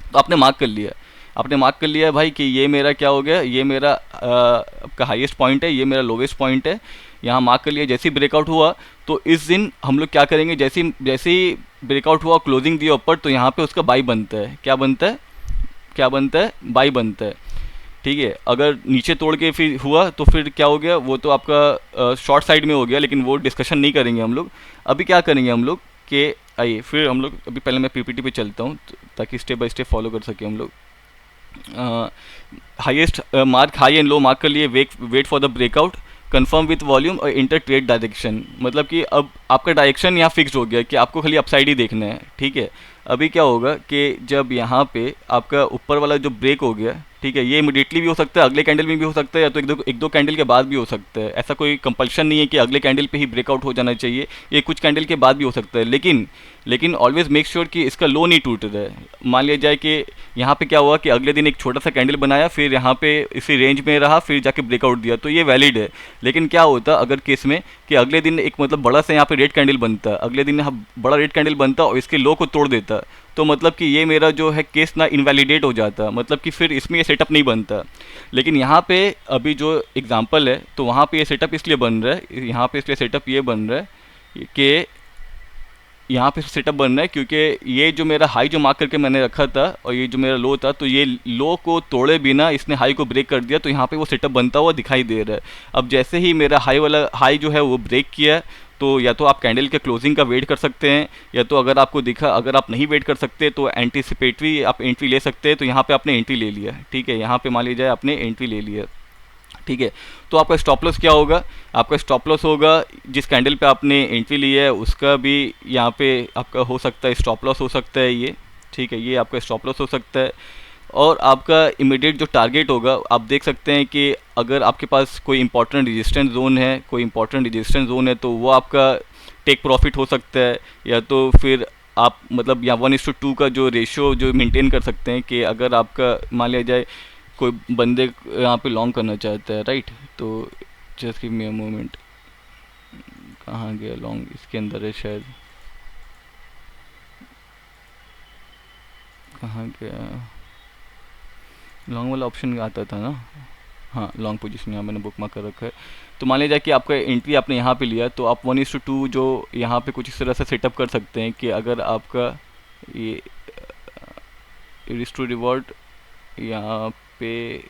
तो आपने मार्क कर लिया, आपने मार्क कर लिया है भाई कि ये मेरा क्या हो गया, ये मेरा आपका हाईएस्ट पॉइंट है, ये मेरा लोवेस्ट पॉइंट है। यहाँ मार्क कर लिया। जैसे ही ब्रेकआउट हुआ तो इस दिन हम लोग क्या करेंगे, जैसे ही ब्रेकआउट हुआ, क्लोजिंग दिया ऊपर, तो यहाँ पे उसका बाई बनता है। क्या बनता है, क्या बनता है, बाई बनता है, ठीक है। अगर नीचे तोड़ के फिर हुआ तो फिर क्या हो गया, वो तो आपका शॉर्ट साइड में हो गया, लेकिन वो डिस्कशन नहीं करेंगे हम लोग। अभी क्या करेंगे हम लोग कि आइए फिर हम लोग अभी पहले मैं पीपीटी पे चलता हूँ ताकि स्टेप बाय स्टेप फॉलो कर सके हम लोग। Highest mark, high and low mark कर लिए, wait for the breakout, confirm with volume और इंटर ट्रेड डायरेक्शन। मतलब कि अब आपका डायरेक्शन यहाँ फिक्स हो गया कि आपको खाली अपसाइड ही देखना है, ठीक है। अभी क्या होगा कि जब यहाँ पे आपका ऊपर वाला जो ब्रेक हो गया, ठीक है, ये इमीडिएटली भी हो सकता है, अगले कैंडल में भी हो सकता है, या तो एक दो कैंडल के बाद भी हो सकता है। ऐसा कोई कंपल्शन नहीं है कि अगले कैंडल पे ही ब्रेकआउट हो जाना चाहिए, ये कुछ कैंडल के बाद भी हो सकता है। लेकिन ऑलवेज मेक श्योर कि इसका लो नहीं टूट रहा है। मान लिया जाए कि यहाँ पे क्या हुआ कि अगले दिन एक छोटा सा कैंडल बनाया, फिर यहाँ पे इसी रेंज में रहा, फिर जाके ब्रेकआउट दिया, तो ये वैलिड है। लेकिन क्या होता अगर केस में कि अगले दिन एक मतलब बड़ा सा यहाँ पे रेड कैंडल बनता, अगले दिन यहाँ बड़ा रेड कैंडल बनता और इसके लो को तोड़ देता, तो मतलब कि ये मेरा जो है केस ना इनवैलिडेट हो जाता, मतलब कि फिर इसमें ये सेटअप नहीं बनता। लेकिन यहाँ पे अभी जो एग्जांपल है तो वहाँ पे ये सेटअप इसलिए बन रहा है, यहाँ पे इसलिए सेटअप ये बन रहा है कि यहाँ पे सेटअप बन रहा है क्योंकि ये जो मेरा हाई जो मार्क करके मैंने रखा था और ये जो मेरा लो था, तो ये लो को तोड़े बिना इसने हाई को ब्रेक कर दिया, तो यहाँ पे वो सेटअप बनता हुआ दिखाई दे रहा है। अब जैसे ही मेरा हाई जो है वो ब्रेक किया, तो या तो आप कैंडल के क्लोजिंग का वेट कर सकते हैं, या तो अगर आप नहीं वेट कर सकते तो एंटीसिपेटरी आप एंट्री ले सकते हैं। तो यहाँ पे आपने एंट्री ले लिया, ठीक है, यहाँ पे मान लीजिए आपने एंट्री ले लिया, ठीक है। तो आपका स्टॉप लॉस क्या होगा? आपका स्टॉप लॉस होगा जिस कैंडल पे आपने एंट्री ली है उसका भी यहाँ पे आपका हो सकता है स्टॉप लॉस हो सकता है ये, ठीक है, ये आपका स्टॉप लॉस हो सकता है। और आपका इमीडिएट जो टारगेट होगा, आप देख सकते हैं कि अगर आपके पास कोई इंपॉर्टेंट रेजिस्टेंस जोन है, कोई इंपॉर्टेंट रेजिस्टेंस जोन है, तो वो आपका टेक प्रॉफिट हो सकता है, या तो फिर आप मतलब या 1:2 का जो रेशियो जो मेंटेन कर सकते हैं कि अगर आपका मान लिया जाए कोई बंदे यहाँ पे लॉन्ग करना चाहता है, राइट, तो just give me a moment, कहाँ गया लॉन्ग, इसके अंदर है शायद, कहाँ गया लॉन्ग वाला ऑप्शन आता था ना, हाँ लॉन्ग पोजीशन यहाँ मैंने बुक मार्क कर रखा है। तो मान लीजिए कि आपका एंट्री आपने यहाँ पे लिया, तो आप 1:2 जो यहाँ पे कुछ इस तरह से सेटअप कर सकते हैं कि अगर आपका ये रिस्क टू रिवॉर्ड यहाँ पे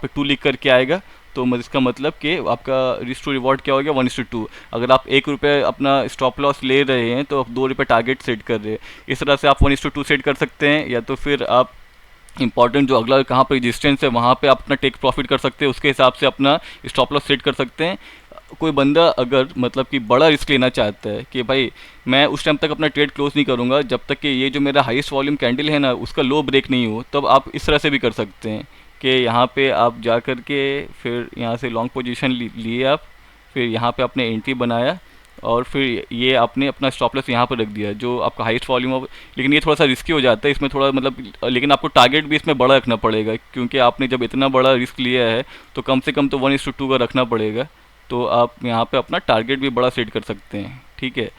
2 लिख करके आएगा, तो इसका मतलब कि आपका रिस्क टू रिवॉर्ड क्या हो गया, 1:2। अगर आप ₹1 अपना स्टॉप लॉस ले रहे हैं तो आप ₹2 टारगेट सेट कर रहे हैं। इस तरह से आप 1:2 सेट कर सकते हैं, या तो फिर आप इंपॉर्टेंट जो अगला कहाँ पर रेजिस्टेंस है वहाँ पे आप अपना टेक प्रॉफिट कर सकते हैं, उसके हिसाब से अपना स्टॉप लॉस सेट कर सकते हैं। कोई बंदा अगर मतलब कि बड़ा रिस्क लेना चाहता है कि भाई मैं उस टाइम तक अपना ट्रेड क्लोज नहीं करूँगा जब तक कि ये जो मेरा हाईएस्ट वॉल्यूम कैंडल है ना उसका लो ब्रेक नहीं हो, तब आप इस तरह से भी कर सकते हैं कि यहाँ पे आप जा कर के फिर यहाँ से लॉन्ग पोजीशन लिए आप, फिर यहाँ पे आपने एंट्री बनाया और फिर ये आपने अपना स्टॉप लॉस यहाँ पर रख दिया जो आपका हाईएस्ट वॉल्यूम ऑफ, लेकिन ये थोड़ा सा रिस्की हो जाता है इसमें थोड़ा मतलब, लेकिन आपको टारगेट भी इसमें बड़ा रखना पड़ेगा क्योंकि आपने जब इतना बड़ा रिस्क लिया है तो कम से कम तो 1:2 का रखना पड़ेगा। तो आप यहाँ पे अपना टारगेट भी बड़ा सेट कर सकते हैं, ठीक है।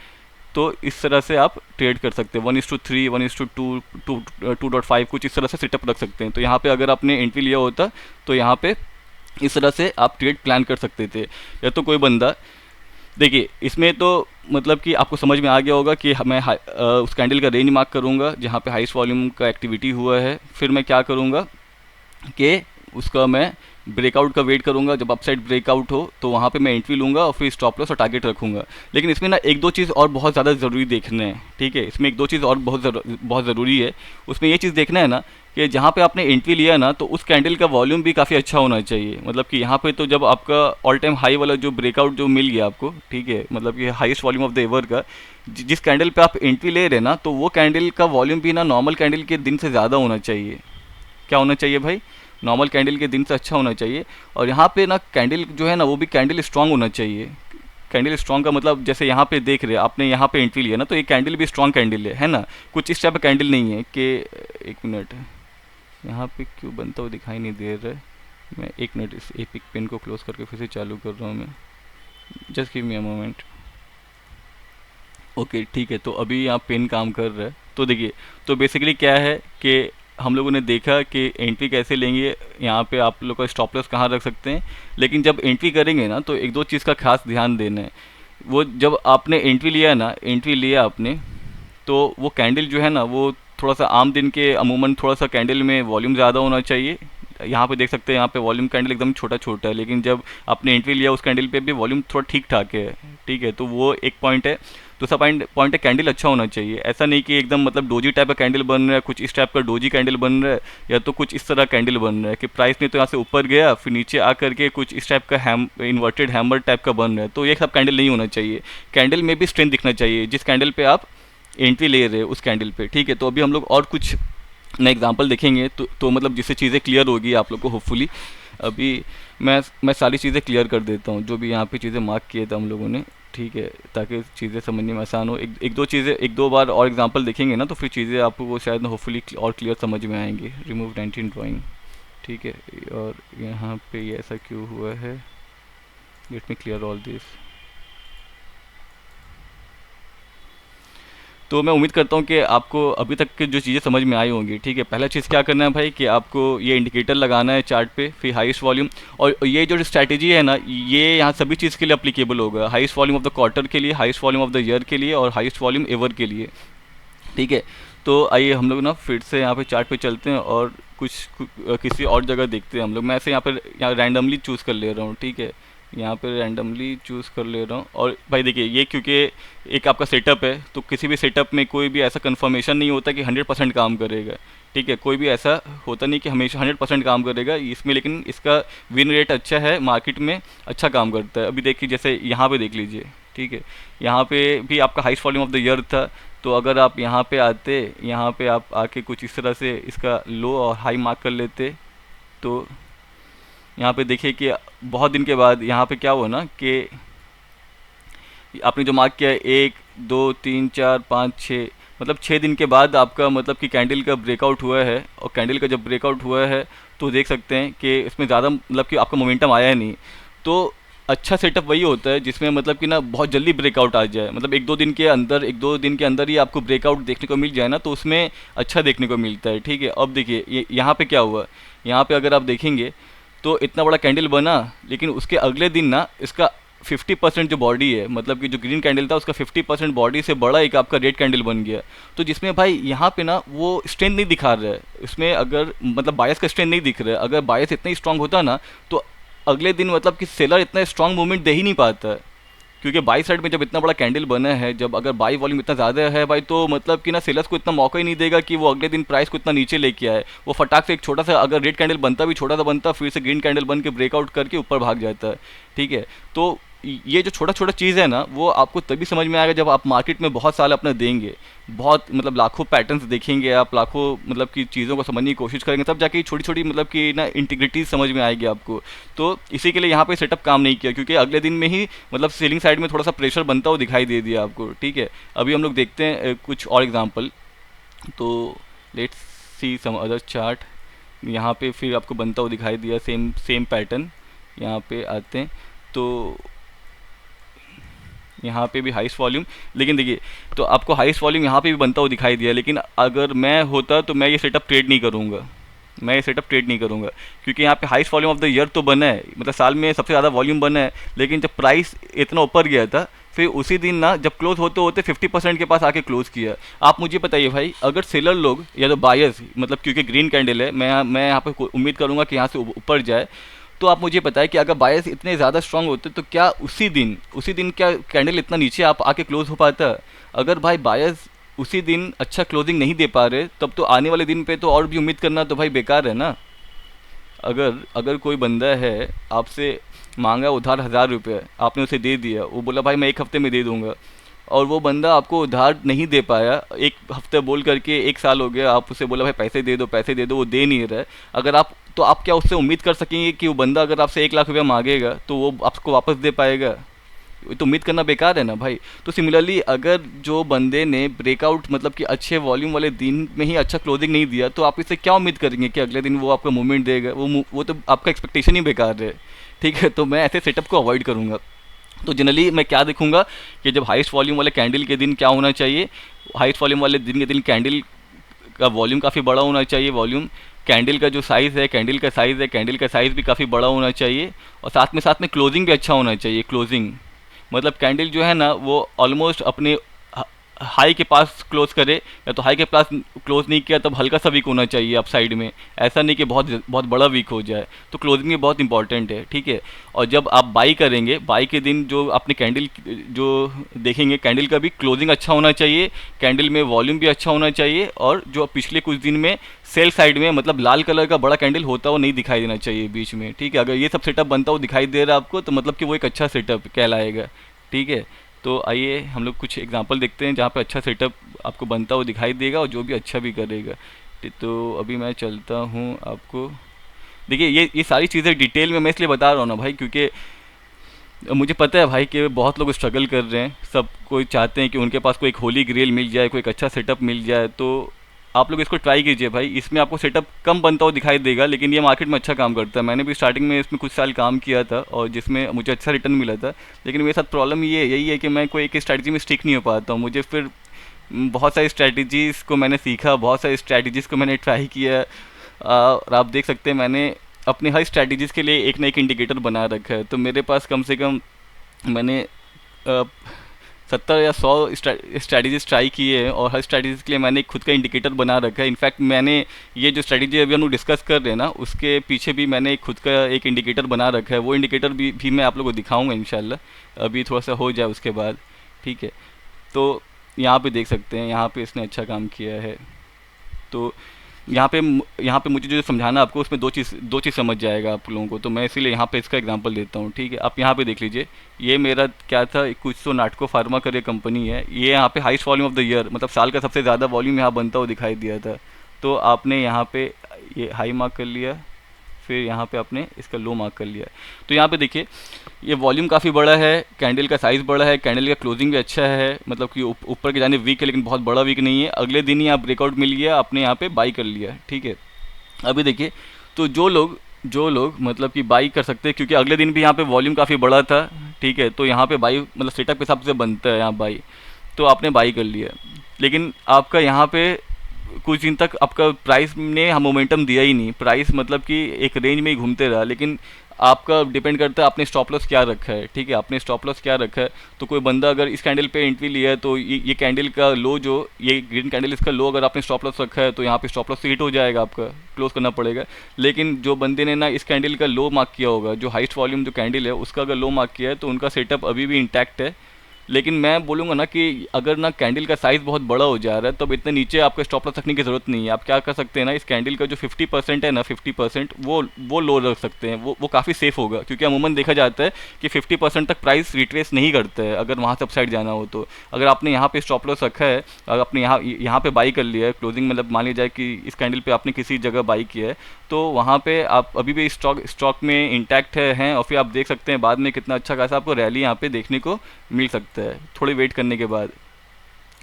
तो इस तरह से आप ट्रेड कर सकते हैं 1:3, 1:2, 2.5 कुछ इस तरह से सेटअप रख सकते हैं। तो यहाँ पे अगर आपने एंट्री लिया होता तो यहाँ पे इस तरह से आप ट्रेड प्लान कर सकते थे। या तो कोई बंदा देखिए इसमें तो मतलब कि आपको समझ में आ गया होगा कि मैं उस कैंडल का रेंज मार्क करूँगा जहाँ पे हाईएस्ट वॉल्यूम का एक्टिविटी हुआ है, फिर मैं क्या करूँगा कि उसका मैं ब्रेकआउट का वेट करूंगा, जब अपसाइड ब्रेकआउट हो तो वहाँ पे मैं एंट्री लूँगा और फिर स्टॉप लॉस और टारगेट रखूँगा। लेकिन इसमें ना एक दो चीज़ और बहुत ज़्यादा ज़रूरी देखना है, ठीक है, इसमें एक दो चीज़ और बहुत ज़रूरी है। उसमें ये चीज़ देखना है ना कि जहाँ पे आपने एंट्री लिया ना तो उस कैंडल का वॉल्यूम भी काफ़ी अच्छा होना चाहिए। मतलब कि यहाँ पे तो जब आपका ऑल टाइम हाई वाला जो ब्रेकआउट जो मिल गया आपको, ठीक है, मतलब कि highest volume of the ever का जिस कैंडल पे आप एंट्री ले रहे हैं ना, तो वो कैंडल का वॉल्यूम भी ना नॉर्मल कैंडल के दिन से ज़्यादा होना चाहिए। क्या होना चाहिए भाई? नॉर्मल कैंडल के दिन से अच्छा होना चाहिए। और यहाँ पे ना कैंडल जो है ना वो भी कैंडल स्ट्रांग होना चाहिए। कैंडल स्ट्रांग का मतलब जैसे यहाँ पे देख रहे हैं आपने यहाँ पे एंट्री लिया ना, तो ये कैंडल भी स्ट्रांग कैंडल है ना, कुछ इस टाइप का कैंडल नहीं है कि एक मिनट यहाँ पे क्यों बनता हुआ दिखाई नहीं दे रहा है। मैं एक मिनट इस एपिक पेन को क्लोज करके फिर से चालू कर रहा हूँ मैं, just give me a moment. Okay ठीक है, तो अभी यहाँ पेन काम कर रहा है। तो देखिए तो बेसिकली क्या है कि हम लोगों ने देखा कि एंट्री कैसे लेंगे, यहाँ पे आप लोग का स्टॉप लॉस कहाँ रख सकते हैं। लेकिन जब एंट्री करेंगे ना तो एक दो चीज़ का खास ध्यान देना है। वो जब आपने एंट्री लिया ना, एंट्री लिया आपने, तो वो कैंडल जो है ना वो थोड़ा सा आम दिन के अमूमन थोड़ा सा कैंडल में वॉल्यूम ज़्यादा होना चाहिए। यहाँ पे देख सकते हैं यहाँ पे वॉल्यूम कैंडल एकदम छोटा छोटा है, लेकिन जब आपने एंट्री लिया उस कैंडल पे भी वॉल्यूम थोड़ा ठीक ठाक है, ठीक है। तो वो एक पॉइंट है। दूसरा पॉइंट है कैंडल अच्छा होना चाहिए। ऐसा नहीं कि एकदम मतलब डोजी टाइप का कैंडल बन रहा है, कुछ इस टाइप का डोजी कैंडल बन रहा है, या तो कुछ इस तरह कैंडल बन रहा है कि प्राइस नहीं तो यहाँ से ऊपर गया फिर नीचे आ करके कुछ इस टाइप का इन्वर्टेड हैमर टाइप का बन रहा है। तो ये सब कैंडल नहीं होना चाहिए। कैंडल में भी स्ट्रेंथ दिखना चाहिए जिस कैंडल पे आप एंट्री ले रहे हैं उस कैंडल पे, ठीक है। तो अभी हम लोग और कुछ नए एग्जांपल देखेंगे तो मतलब जिससे चीज़ें क्लियर होगी आप लोग को होपफुली। अभी मैं सारी चीज़ें क्लियर कर देता हूँ जो भी यहाँ पे चीज़ें मार्क किए थे हम लोगों ने, ठीक है, ताकि चीज़ें समझने में आसान हो। एक दो बार और एग्जांपल देखेंगे ना तो फिर चीज़ें आपको वो शायद होपफुली और क्लियर समझ में आएंगी। रिमूव 19 ड्राइंग, ठीक है। और यहाँ पे ये ऐसा क्यों हुआ है, late me clear all this. तो मैं उम्मीद करता हूँ कि आपको अभी तक की जो चीज़ें समझ में आई होंगी, ठीक है। पहला चीज़ क्या करना है भाई कि आपको ये इंडिकेटर लगाना है चार्ट पे, फिर हाईएस्ट वॉल्यूम। और ये जो स्ट्रैटेजी है ना ये यहाँ सभी चीज़ के लिए अप्लीकेबल होगा। Highest volume of the quarter के लिए, highest volume of the year के लिए और हाईएस्ट वॉल्यूम एवर के लिए, ठीक है। तो आइए हम लोग ना फिर से यहाँ पे चार्ट पे चलते हैं और किसी और जगह देखते हैं हम लोग। मैं ऐसे यहाँ पर रैंडमली चूज़ कर ले रहा हूँ, ठीक है। यहाँ पे रैंडमली चूज़ कर ले रहा हूँ। और भाई देखिए ये क्योंकि एक आपका सेटअप है, तो किसी भी सेटअप में कोई भी ऐसा कंफर्मेशन नहीं होता कि 100% काम करेगा। ठीक है, कोई भी ऐसा होता नहीं कि हमेशा 100% काम करेगा इसमें, लेकिन इसका विन रेट अच्छा है, मार्केट में अच्छा काम करता है। अभी देखिए जैसे यहाँ पे देख लीजिए, ठीक है, यहाँ पे भी आपका highest volume of the year था। तो अगर आप यहाँ पे आते, यहाँ पे आप आके कुछ इस तरह से इसका लो और हाई मार्क कर लेते, तो यहाँ पे देखिए कि बहुत दिन के बाद यहाँ पे क्या हुआ ना कि आपने जो मार्क किया है 1 2 3 4 5 6, मतलब 6 दिन के बाद आपका मतलब कि कैंडल का ब्रेकआउट हुआ है। और कैंडल का जब ब्रेकआउट हुआ है तो देख सकते हैं कि इसमें ज़्यादा मतलब कि आपका मोमेंटम आया नहीं। तो अच्छा सेटअप वही होता है जिसमें मतलब कि ना बहुत जल्दी ब्रेकआउट आ जाए, मतलब 1 2 दिन के अंदर ही आपको ब्रेकआउट देखने को मिल जाए ना, तो उसमें अच्छा देखने को मिलता है। ठीक है, अब देखिए ये यहाँ पे क्या हुआ, यहाँ पे अगर आप देखेंगे तो इतना बड़ा कैंडल बना, लेकिन उसके अगले दिन ना इसका 50% जो बॉडी है, मतलब कि जो ग्रीन कैंडल था उसका 50% बॉडी से बड़ा एक आपका रेड कैंडल बन गया। तो जिसमें भाई यहाँ पे ना वो स्ट्रेंथ नहीं दिखा रहा है, इसमें अगर मतलब बायस का स्ट्रेंथ नहीं दिख रहा है। अगर बायस इतना ही स्ट्रांग होता ना तो अगले दिन मतलब कि सेलर इतना स्ट्रांग मूवमेंट दे ही नहीं पाता है। क्योंकि बाई साइड में जब इतना बड़ा कैंडल बना है, जब अगर बाई वॉल्यूम इतना ज़्यादा है भाई, तो मतलब कि ना सेलर्स को इतना मौका ही नहीं देगा कि वो अगले दिन प्राइस को इतना नीचे लेके आए। वो फटाक से एक छोटा सा अगर रेड कैंडल बनता भी छोटा सा बनता, फिर से ग्रीन कैंडल बन के ब्रेकआउट करके ऊपर भाग जाता है। ठीक है, तो ये जो छोटा छोटा चीज़ है ना वो आपको तभी समझ में आएगा जब आप मार्केट में बहुत साल अपना देंगे, बहुत मतलब लाखों पैटर्न्स देखेंगे आप, लाखों मतलब कि चीज़ों को समझने की कोशिश करेंगे, तब जाके छोटी छोटी मतलब कि ना इंटीग्रिटी समझ में आएगी आपको। तो इसी के लिए यहाँ पे सेटअप काम नहीं किया, क्योंकि अगले दिन में ही मतलब सेलिंग साइड में थोड़ा सा प्रेशर बनता हुआ दिखाई दे दिया आपको। ठीक है, अभी हम लोग देखते हैं कुछ और एग्जांपल। तो let's see some other chart. यहाँ पे फिर आपको बनता हुआ दिखाई दिया सेम सेम पैटर्न। यहाँ पे आते हैं तो यहाँ पे भी हाईएस्ट वॉल्यूम, लेकिन देखिए तो आपको हाईएस्ट वॉल्यूम यहाँ पे भी बनता हुआ दिखाई दिया, लेकिन अगर मैं होता तो मैं ये सेटअप ट्रेड नहीं करूँगा, मैं ये सेटअप ट्रेड नहीं करूँगा। क्योंकि यहाँ पे highest volume of the year तो बना है, मतलब साल में सबसे ज़्यादा वॉल्यूम बना है, लेकिन जब प्राइस इतना ऊपर गया था फिर उसी दिन ना जब क्लोज होते होते 50% के पास आके क्लोज किया। आप मुझे बताइए भाई, अगर सेलर लोग या तो बायर्स, मतलब क्योंकि ग्रीन कैंडल है, मैं यहाँ पे उम्मीद करूँगा कि यहाँ से ऊपर जाए, तो आप मुझे बताएं कि अगर बायर्स इतने ज़्यादा स्ट्रांग होते तो क्या उसी दिन क्या कैंडल इतना नीचे आप आके क्लोज हो पाता? अगर भाई बायर्स उसी दिन अच्छा क्लोजिंग नहीं दे पा रहे, तब तो आने वाले दिन पे तो और भी उम्मीद करना तो भाई बेकार है ना। अगर अगर कोई बंदा है आपसे मांगा उधार 1000 रुपये, आपने उसे दे दिया, वो बोला भाई मैं 1 हफ्ते में दे दूंगा, और वो बंदा आपको उधार नहीं दे पाया, 1 हफ्ते बोल करके 1 साल हो गया, आप उसे बोला भाई पैसे दे दो पैसे दे दो, वो दे नहीं रहा है। अगर आप तो आप क्या उससे उम्मीद कर सकेंगे कि वो बंदा अगर आपसे 1 लाख रुपया मांगेगा तो वो आपको वापस दे पाएगा? ये तो उम्मीद करना बेकार है ना भाई। तो सिमिलरली अगर जो बंदे ने ब्रेकआउट मतलब कि अच्छे वॉल्यूम वाले दिन में ही अच्छा क्लोजिंग नहीं दिया, तो आप इससे क्या उम्मीद करेंगे कि अगले दिन वो आपका मूवमेंट देगा? वो तो आपका एक्सपेक्टेशन ही बेकार है। ठीक है, तो मैं ऐसे सेटअप को अवॉइड करूँगा। तो जनरली मैं क्या देखूंगा कि जब हाईएस्ट वॉल्यूम वाले कैंडल के दिन क्या होना चाहिए, हाईएस्ट वॉल्यूम वाले दिन के दिन कैंडल का वॉल्यूम काफ़ी बड़ा होना चाहिए, वॉल्यूम कैंडल का जो साइज़ है, कैंडल का साइज़ भी काफ़ी बड़ा होना चाहिए, और साथ में क्लोजिंग भी अच्छा होना चाहिए। क्लोजिंग मतलब कैंडल जो है ना वो ऑलमोस्ट अपने हाई के पास क्लोज करे, या तो हाई के पास क्लोज नहीं किया तब हल्का सा वीक होना चाहिए अप साइड में, ऐसा नहीं कि बहुत बहुत बड़ा वीक हो जाए। तो क्लोजिंग भी बहुत इंपॉर्टेंट है। ठीक है, और जब आप बाई करेंगे, बाई के दिन जो अपने कैंडल जो देखेंगे, कैंडल का भी क्लोजिंग अच्छा होना चाहिए, कैंडल में वॉल्यूम भी अच्छा होना चाहिए, और जो पिछले कुछ दिन में सेल साइड में मतलब लाल कलर का बड़ा कैंडल होता हुआ नहीं दिखाई देना चाहिए बीच में। ठीक है, अगर ये सब सेटअप बनता हुआ दिखाई दे रहा है आपको, तो मतलब कि वो एक अच्छा सेटअप कहलाएगा। ठीक है, तो आइए हम लोग कुछ एग्जांपल देखते हैं जहाँ पे अच्छा सेटअप आपको बनता हुआ दिखाई देगा और जो भी अच्छा भी करेगा। तो अभी मैं चलता हूँ आपको, देखिए ये सारी चीज़ें डिटेल में मैं इसलिए बता रहा हूँ ना भाई, क्योंकि मुझे पता है भाई कि बहुत लोग स्ट्रगल कर रहे हैं, सब कोई चाहते हैं कि उनके पास कोई एक होली ग्रेल मिल जाए, कोई एक अच्छा सेटअप मिल जाए। तो आप लोग इसको ट्राई कीजिए भाई, इसमें आपको सेटअप कम बनता हुआ दिखाई देगा, लेकिन ये मार्केट में अच्छा काम करता है। मैंने भी स्टार्टिंग में इसमें कुछ साल काम किया था और जिसमें मुझे अच्छा रिटर्न मिला था, लेकिन मेरे साथ प्रॉब्लम यही है कि मैं कोई एक स्ट्रैटेजी में स्टिक नहीं हो पाता हूँ। मुझे फिर बहुत सारी स्ट्रैटेजीज़ को मैंने सीखा, बहुत सारी स्ट्रैटेजीज़ को मैंने ट्राई किया, और आप देख सकते हैं मैंने अपने हर स्ट्रैटेजीज़ के लिए एक ना एक इंडिकेटर बना रखा है। तो मेरे पास कम से कम मैंने 70 या 100 स्ट्रैटेजीज ट्राई किए हैं, और हर स्ट्रैटेजीज के लिए मैंने एक खुद का इंडिकेटर बना रखा है। इनफैक्ट मैंने ये जो स्ट्रैटेजी अभी हम लोग डिस्कस कर रहे हैं ना, उसके पीछे भी मैंने एक खुद का एक इंडिकेटर बना रखा है। वो इंडिकेटर भी मैं आप लोगों को दिखाऊंगा इंशाल्लाह, अभी थोड़ा सा हो जाए उसके बाद, ठीक है। तो यहाँ पे देख सकते हैं, यहाँ पे इसने अच्छा काम किया है। तो यहाँ पे मुझे जो समझाना आपको, उसमें दो चीज़ समझ जाएगा आप लोगों को। तो मैं इसीलिए यहाँ पे इसका एग्जांपल देता हूँ, ठीक है। आप यहाँ पे देख लीजिए, ये मेरा क्या था, कुछ तो नाटको फार्मा करके कंपनी है, ये यहाँ पे highest volume of the year, मतलब साल का सबसे ज़्यादा वॉल्यूम यहाँ बनता हुआ दिखाई दिया था। तो आपने यहाँ पे ये हाई मार्क कर लिया, फिर यहाँ पे आपने इसका लो मार्क कर लिया। तो यहाँ पे देखिए, ये वॉल्यूम काफ़ी बड़ा है, कैंडल का साइज़ बड़ा है, कैंडल का क्लोजिंग भी अच्छा है, मतलब कि ऊपर के जाने वीक है लेकिन बहुत बड़ा वीक नहीं है। अगले दिन ही आप ब्रेकआउट मिल गया, आपने यहाँ पे बाई कर लिया, ठीक है। अभी देखिए, तो जो लोग मतलब कि बाई कर सकते हैं, क्योंकि अगले दिन भी यहाँ पे वॉल्यूम काफ़ी बड़ा था, ठीक है। तो यहाँ पे बाई मतलब सेटअप के हिसाब से बनता है यहाँ बाई, तो आपने बाई कर लिया। लेकिन आपका यहाँ पे कुछ दिन तक आपका प्राइस ने हम मोमेंटम दिया ही नहीं, प्राइस मतलब कि एक रेंज में ही घूमते रहा। लेकिन आपका डिपेंड करता है आपने स्टॉप लॉस क्या रखा है, ठीक है। आपने स्टॉप लॉस क्या रखा है, तो कोई बंदा अगर इस कैंडल पे एंट्री लिया है, तो ये कैंडल का लो, जो ये ग्रीन कैंडल इसका लो, अगर आपने स्टॉप लॉस रखा है तो यहाँ पे स्टॉप लॉस से हिट हो जाएगा, आपका क्लोज करना पड़ेगा। लेकिन जो बंदे ने ना इस कैंडल का लो मार्क किया होगा, जो हाईएस्ट वॉल्यूम जो कैंडल है उसका अगर लो मार्क किया है, तो उनका सेटअप अभी भी इंटैक्ट है। लेकिन मैं बोलूँगा ना कि अगर ना कैंडल का साइज़ बहुत बड़ा हो जा रहा है, तब इतने नीचे आपको स्टॉप लॉस रखने की ज़रूरत नहीं है। आप क्या कर सकते हैं ना, इस कैंडल का जो 50% है ना, 50% वो लो रख सकते हैं, वो काफ़ी सेफ होगा। क्योंकि अमूमन देखा जाता है कि 50% तक प्राइस रिट्रेस नहीं करता है अगर वहाँ से अपसाइड जाना हो। तो अगर आपने यहाँ पे स्टॉप लॉस रखा है, अगर आपने यहाँ पे बाई कर लिया है क्लोजिंग, मतलब मान लीजिए कि इस कैंडल पे आपने किसी जगह बाई किया है, तो वहाँ पे आप अभी भी स्टॉक में इंटैक्ट हैं, और फिर आप देख सकते हैं बाद में कितना अच्छा खासा आपको रैली यहाँ पे देखने को मिल सकता है थोड़ी वेट करने के बाद,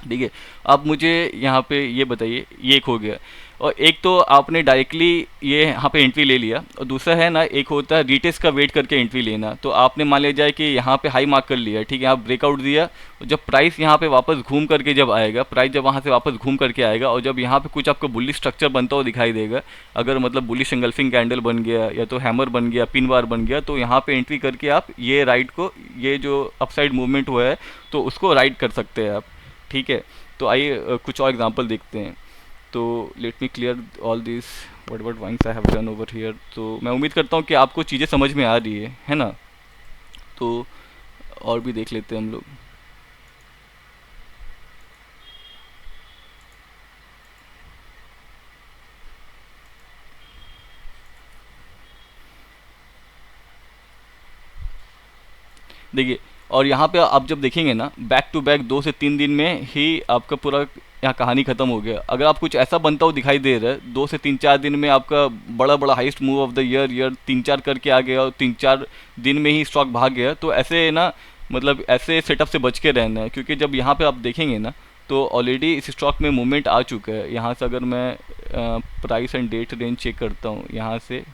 ठीक है। अब मुझे यहाँ पे ये बताइए, ये एक हो गया, और एक तो आपने डायरेक्टली ये यहाँ पे एंट्री ले लिया, और दूसरा है ना, एक होता है रिटेस्ट का वेट करके एंट्री लेना। तो आपने मान लिया जाए कि यहाँ पे हाई मार्क कर लिया, ठीक है, आप ब्रेकआउट दिया, और जब प्राइस यहाँ पे वापस घूम करके जब आएगा, प्राइस जब वहाँ से वापस घूम करके आएगा, और जब यहाँ पे कुछ आपको बुलिश स्ट्रक्चर बनता हुआ दिखाई देगा, अगर मतलब बुलिश एंगल्फिंग कैंडल बन गया, या तो हैमर बन गया, पिन बार बन गया, तो यहाँ पे एंट्री करके आप ये राइट को, ये जो अपसाइड मूवमेंट हुआ है, तो उसको राइट कर सकते हैं आप, ठीक है। तो आइए कुछ और एग्जांपल देखते हैं। तो let me clear all this what vines I have done over here. तो मैं उम्मीद करता हूँ कि आपको चीज़ें समझ में आ रही है ना। तो और भी देख लेते हैं हम लोग। देखिए, और यहाँ पे आप जब देखेंगे ना, बैक टू बैक 2 से 3 दिन में ही आपका पूरा यहाँ कहानी ख़त्म हो गया। अगर आप कुछ ऐसा बनता हो दिखाई दे रहा है, 2 से 3 4 दिन में आपका बड़ा बड़ा highest move of the year 3-4 करके आ गया, और 3-4 दिन में ही स्टॉक भाग गया, तो ऐसे ना, मतलब ऐसे सेटअप से बच के रहना है। क्योंकि जब यहाँ पे आप देखेंगे ना, तो ऑलरेडी इस स्टॉक में मूवमेंट आ चुका है। यहाँ से अगर मैं price and date range check करता हूँ यहाँ से,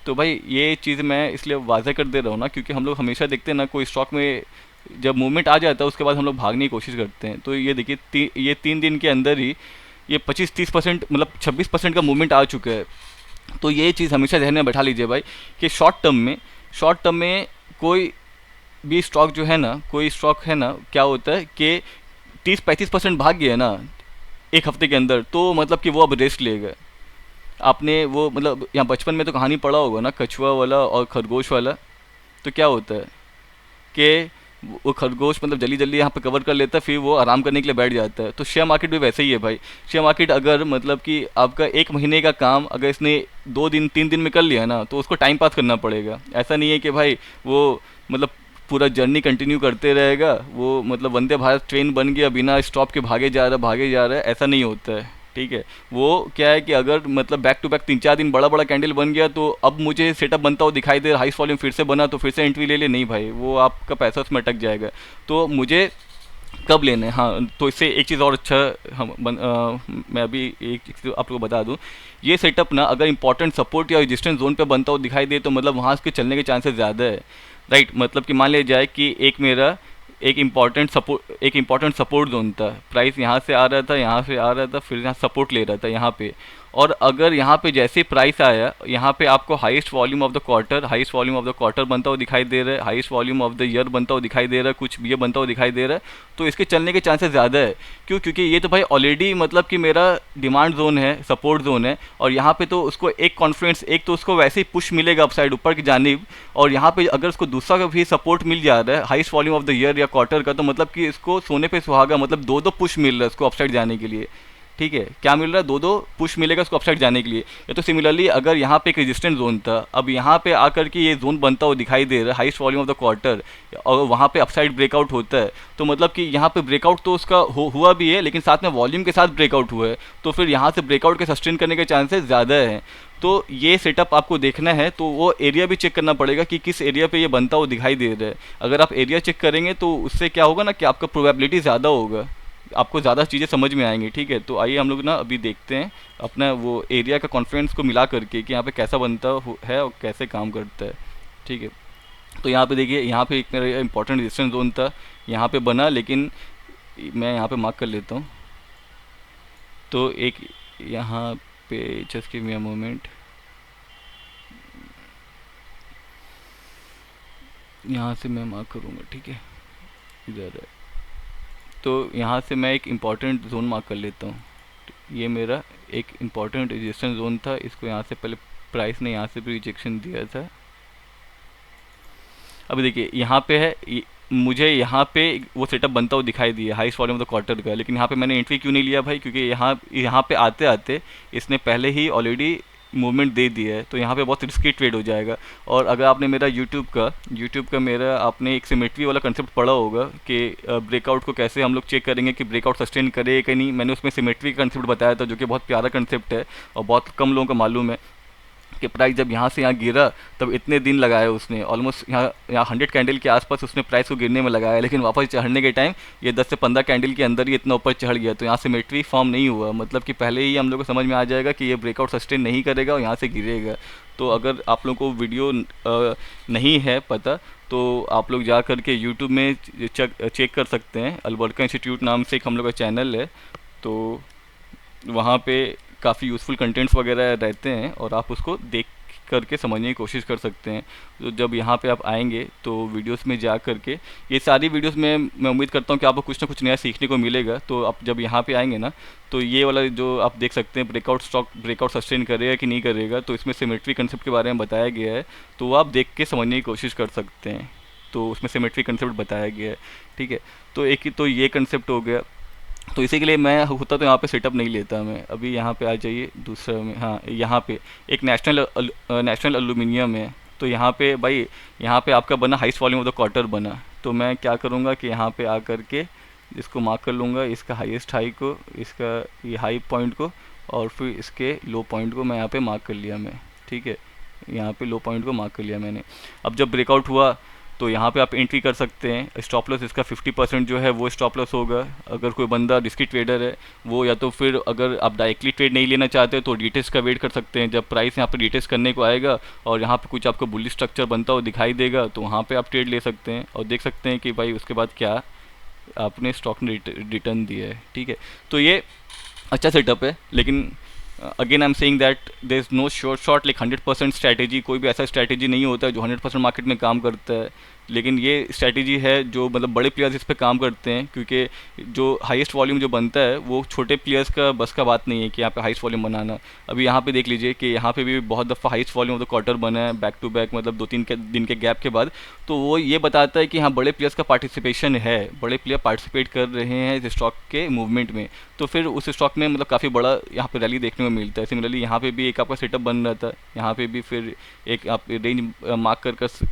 तो भाई ये चीज़ मैं इसलिए वाज़ह कर दे रहा हूँ ना, क्योंकि हम लोग हमेशा देखते हैं ना, कोई स्टॉक में जब मूवमेंट आ जाता है उसके बाद हम लोग भागने की कोशिश करते हैं। तो ये देखिए, ये 3 दिन के अंदर ही ये 25-30%, मतलब 26% का मूवमेंट आ चुका है। तो ये चीज़ हमेशा ध्यान में बैठा लीजिए भाई, कि शॉर्ट टर्म में कोई भी स्टॉक जो है ना, कोई स्टॉक है ना, क्या होता है कि 30-35% भाग गया ना एक हफ्ते के अंदर, तो मतलब कि वो अब रेस्ट लेगा। आपने वो मतलब यहाँ बचपन में तो कहानी पढ़ा होगा ना, कछुआ वाला और खरगोश वाला। तो क्या होता है कि वो खरगोश मतलब जल्दी जल्दी यहाँ पे कवर कर लेता है, फिर वो आराम करने के लिए बैठ जाता है। तो शेयर मार्केट भी वैसे ही है भाई। शेयर मार्केट अगर मतलब कि आपका 1 महीने का काम अगर इसने 2 दिन 3 दिन में कर लिया ना, तो उसको टाइम पास करना पड़ेगा। ऐसा नहीं है कि भाई वो मतलब पूरा जर्नी कंटिन्यू करते रहेगा, वो मतलब वंदे भारत ट्रेन बन गया, बिना स्टॉप के भागे जा रहा है, ऐसा नहीं होता है, ठीक है। वो क्या है कि अगर मतलब बैक टू बैक 3-4 दिन बड़ा बड़ा कैंडल बन गया, तो अब मुझे सेटअप बनता हुआ दिखाई दे, हाई वॉल्यूम फिर से बना, तो फिर से एंट्री ले ले, नहीं भाई, वो आपका पैसा उसमें अटक जाएगा। तो मुझे कब लेना है, हाँ, तो इससे एक चीज़ और अच्छा मैं अभी एक चीज़ आप लोगों को बता दूं, ये सेटअप ना अगर इंपॉर्टेंट सपोर्ट या रेजिस्टेंस जोन पे बनता हुआ दिखाई दे, तो मतलब वहाँ के चलने के चांसेस ज़्यादा है, राइट। मतलब कि मान लिया जाए कि एक इम्पॉर्टेंट सपोर्ट जोन था, प्राइस यहाँ से आ रहा था, यहाँ से आ रहा था, फिर यहाँ सपोर्ट ले रहा था यहाँ पे, और अगर यहाँ पे जैसे प्राइस आया, यहाँ पे आपको highest volume of the quarter, highest volume of the quarter बनता हुआ दिखाई दे रहा है, highest volume of the year बनता हुआ दिखाई दे रहा है, कुछ ये बनता हुआ दिखाई दे रहा है, तो इसके चलने के चांसेस ज़्यादा है। क्यों? क्योंकि ये तो भाई ऑलरेडी मतलब कि मेरा डिमांड जोन है, सपोर्ट जोन है, और यहाँ पे तो उसको एक कॉन्फ्रेंस, एक तो उसको वैसे ही पुश मिलेगा अपसाइड ऊपर की जानिब, और यहाँ पे अगर उसको दूसरा का भी सपोर्ट मिल जा रहा है highest volume of the year या क्वार्टर का, तो मतलब कि इसको सोने पे सुहागा, मतलब दो दो पुश मिल रहा है इसको अपसाइड जाने के लिए। ठीक है, क्या मिल रहा है? दो दो पुश मिलेगा उसको अपसाइड जाने के लिए। या तो सिमिलरली अगर यहाँ पे एक रेजिस्टेंस जोन था, अब यहाँ पे आकर के ये जोन बनता हुआ दिखाई दे रहा है highest volume of the quarter, और वहाँ पे अपसाइड ब्रेकआउट होता है, तो मतलब कि यहाँ पे ब्रेकआउट तो उसका हुआ भी है, लेकिन साथ में वॉल्यूम के साथ ब्रेकआउट हुआ है, तो फिर यहाँ से ब्रेकआउट के सस्टेन करने के चांसेस ज़्यादा हैं। तो ये सेटअप आपको देखना है, तो वो एरिया भी चेक करना पड़ेगा कि किस एरिया पे ये बनता हुआ दिखाई दे रहा है। अगर आप एरिया चेक करेंगे तो उससे क्या होगा ना कि आपका प्रोबेबिलिटी ज़्यादा होगा, आपको ज़्यादा चीज़ें समझ में आएंगी। ठीक है, तो आइए हम लोग ना अभी देखते हैं अपना वो एरिया का कॉन्फ्रेंस को मिला करके कि यहाँ पे कैसा बनता है और कैसे काम करता है। ठीक है, तो यहाँ पे देखिए, यहाँ पे एक मेरा इंपॉर्टेंट रेजिस्टेंस जोन था, यहाँ पे बना, लेकिन मैं यहाँ पे मार्क कर लेता हूँ। तो एक यहाँ पे just give me a moment, यहाँ से मैं मार्क करूँगा। ठीक है, इधर है, तो यहाँ से मैं एक इम्पॉर्टेंट जोन मार्क कर लेता हूँ। ये मेरा एक इम्पॉर्टेंट रेजिस्टेंस जोन था, इसको यहाँ से पहले प्राइस ने यहाँ से भी रिजेक्शन दिया था। अभी देखिए यहाँ पे है, मुझे यहाँ पे वो सेटअप बनता हुआ दिखाई दिया highest volume of the quarter का, लेकिन यहाँ पे मैंने एंट्री क्यों नहीं लिया भाई? क्योंकि यहाँ पे आते आते इसने पहले ही ऑलरेडी मूवमेंट दे दिया है, तो यहाँ पे बहुत रिस्की ट्रेड हो जाएगा। और अगर आपने मेरा यूट्यूब का मेरा आपने एक सिमेट्री वाला कंसेप्ट पढ़ा होगा कि ब्रेकआउट को कैसे हम लोग चेक करेंगे कि ब्रेकआउट सस्टेन करे कि नहीं, मैंने उसमें सिमेट्री का कंसेप्ट बताया था, जो कि बहुत प्यारा कंसेप्ट है और बहुत कम लोगों को मालूम है कि प्राइस जब यहाँ से यहाँ गिरा तब इतने दिन लगाया उसने, ऑलमोस्ट यहाँ 100 कैंडल के आसपास उसने प्राइस को गिरने में लगाया, लेकिन वापस चढ़ने के टाइम ये 10 से 15 कैंडल के अंदर ही इतना ऊपर चढ़ गया, तो यहाँ सिमेट्री फॉर्म नहीं हुआ। मतलब कि पहले ही हम लोग को समझ में आ जाएगा कि ये ब्रेकआउट सस्टेन नहीं करेगा और यहाँ से गिरेगा। तो अगर आप लोगों को वीडियो नहीं है पता, तो आप लोग जा कर के यूट्यूब में चेक कर सकते हैं। अलबर्का इंस्टीट्यूट नाम से एक हम लोग का चैनल है, तो वहाँ पे काफ़ी यूज़फुल कंटेंट्स वगैरह रहते हैं और आप उसको देख करके समझने की कोशिश कर सकते हैं। तो जब यहाँ पे आप आएंगे तो वीडियोस में जा करके, ये सारी वीडियोस में मैं उम्मीद करता हूँ कि आपको कुछ ना कुछ नया सीखने को मिलेगा। तो आप जब यहाँ पे आएंगे ना, तो ये वाला जो आप देख सकते हैं ब्रेकआउट स्टॉक ब्रेकआउट सस्टेन करेगा कि नहीं करेगा, तो इसमें सिमेट्री कंसेप्ट के बारे में बताया गया है, तो वो आप देख के समझने की कोशिश कर सकते हैं। तो उसमें सिमेट्री कंसेप्ट बताया गया है। ठीक है, तो एक ही तो ये कंसेप्ट हो गया। तो इसी के लिए मैं होता तो यहाँ पे सेटअप नहीं लेता मैं। अभी यहाँ पे आ जाइए दूसरा में, हाँ यहाँ पे एक नेशनल एल्यूमिनियम है, तो यहाँ पे भाई यहाँ पे आपका बना highest volume of the quarter बना, तो मैं क्या करूँगा कि यहाँ पे आ करके इसको मार्क कर लूँगा, इसका हाईएस्ट हाई को, इसका ये हाई पॉइंट को, और फिर इसके लो पॉइंट को मैं यहाँ पे मार्क कर लिया मैं। ठीक है, यहाँ पे लो पॉइंट को मार्क कर लिया मैंने। अब जब ब्रेकआउट हुआ तो यहाँ पे आप एंट्री कर सकते हैं। स्टॉप लॉस इसका 50% जो है वो स्टॉप लॉस होगा। अगर कोई बंदा रिस्की ट्रेडर है वो, या तो फिर अगर आप डायरेक्टली ट्रेड नहीं लेना चाहते तो रीटेस्ट का वेट कर सकते हैं। जब प्राइस यहाँ पे रीटेस्ट करने को आएगा और यहाँ पे कुछ आपको बुलिश स्ट्रक्चर बनता हुआ दिखाई देगा, तो वहाँ पे आप ट्रेड ले सकते हैं और देख सकते हैं कि भाई उसके बाद क्या आपने स्टॉक ने रिटर्न दिया है। ठीक है, तो ये अच्छा सेटअप है, लेकिन again I am saying that there is no short like 100% strategy. कोई भी ऐसा स्ट्रैटेजी नहीं होता है जो 100% मार्केट में काम करता है, लेकिन ये स्ट्रैटेजी है जो मतलब बड़े प्लेयर्स इस पे काम करते हैं, क्योंकि जो हाईएस्ट वॉल्यूम जो बनता है वो छोटे प्लेयर्स का बस का बात नहीं है कि यहाँ पे हाईएस्ट वॉल्यूम बनाना। अभी यहाँ पे देख लीजिए कि यहाँ पे भी बहुत दफ़ा highest volume of the quarter बना है बैक टू बैक, मतलब 2-3 दिन के गैप के बाद। तो वो ये बताता है कि हाँ बड़े प्लेयर्स का पार्टिसिपेशन है, बड़े प्लेयर पार्टिसिपेट कर रहे हैं इस स्टॉक के मूवमेंट में, तो फिर उस स्टॉक में मतलब काफ़ी बड़ा यहाँ पे रैली देखने को मिलता है। सिमिलरली यहाँ पे भी एक आपका सेटअप बन रहा था, यहाँ पे भी फिर एक आप रेंज मार्क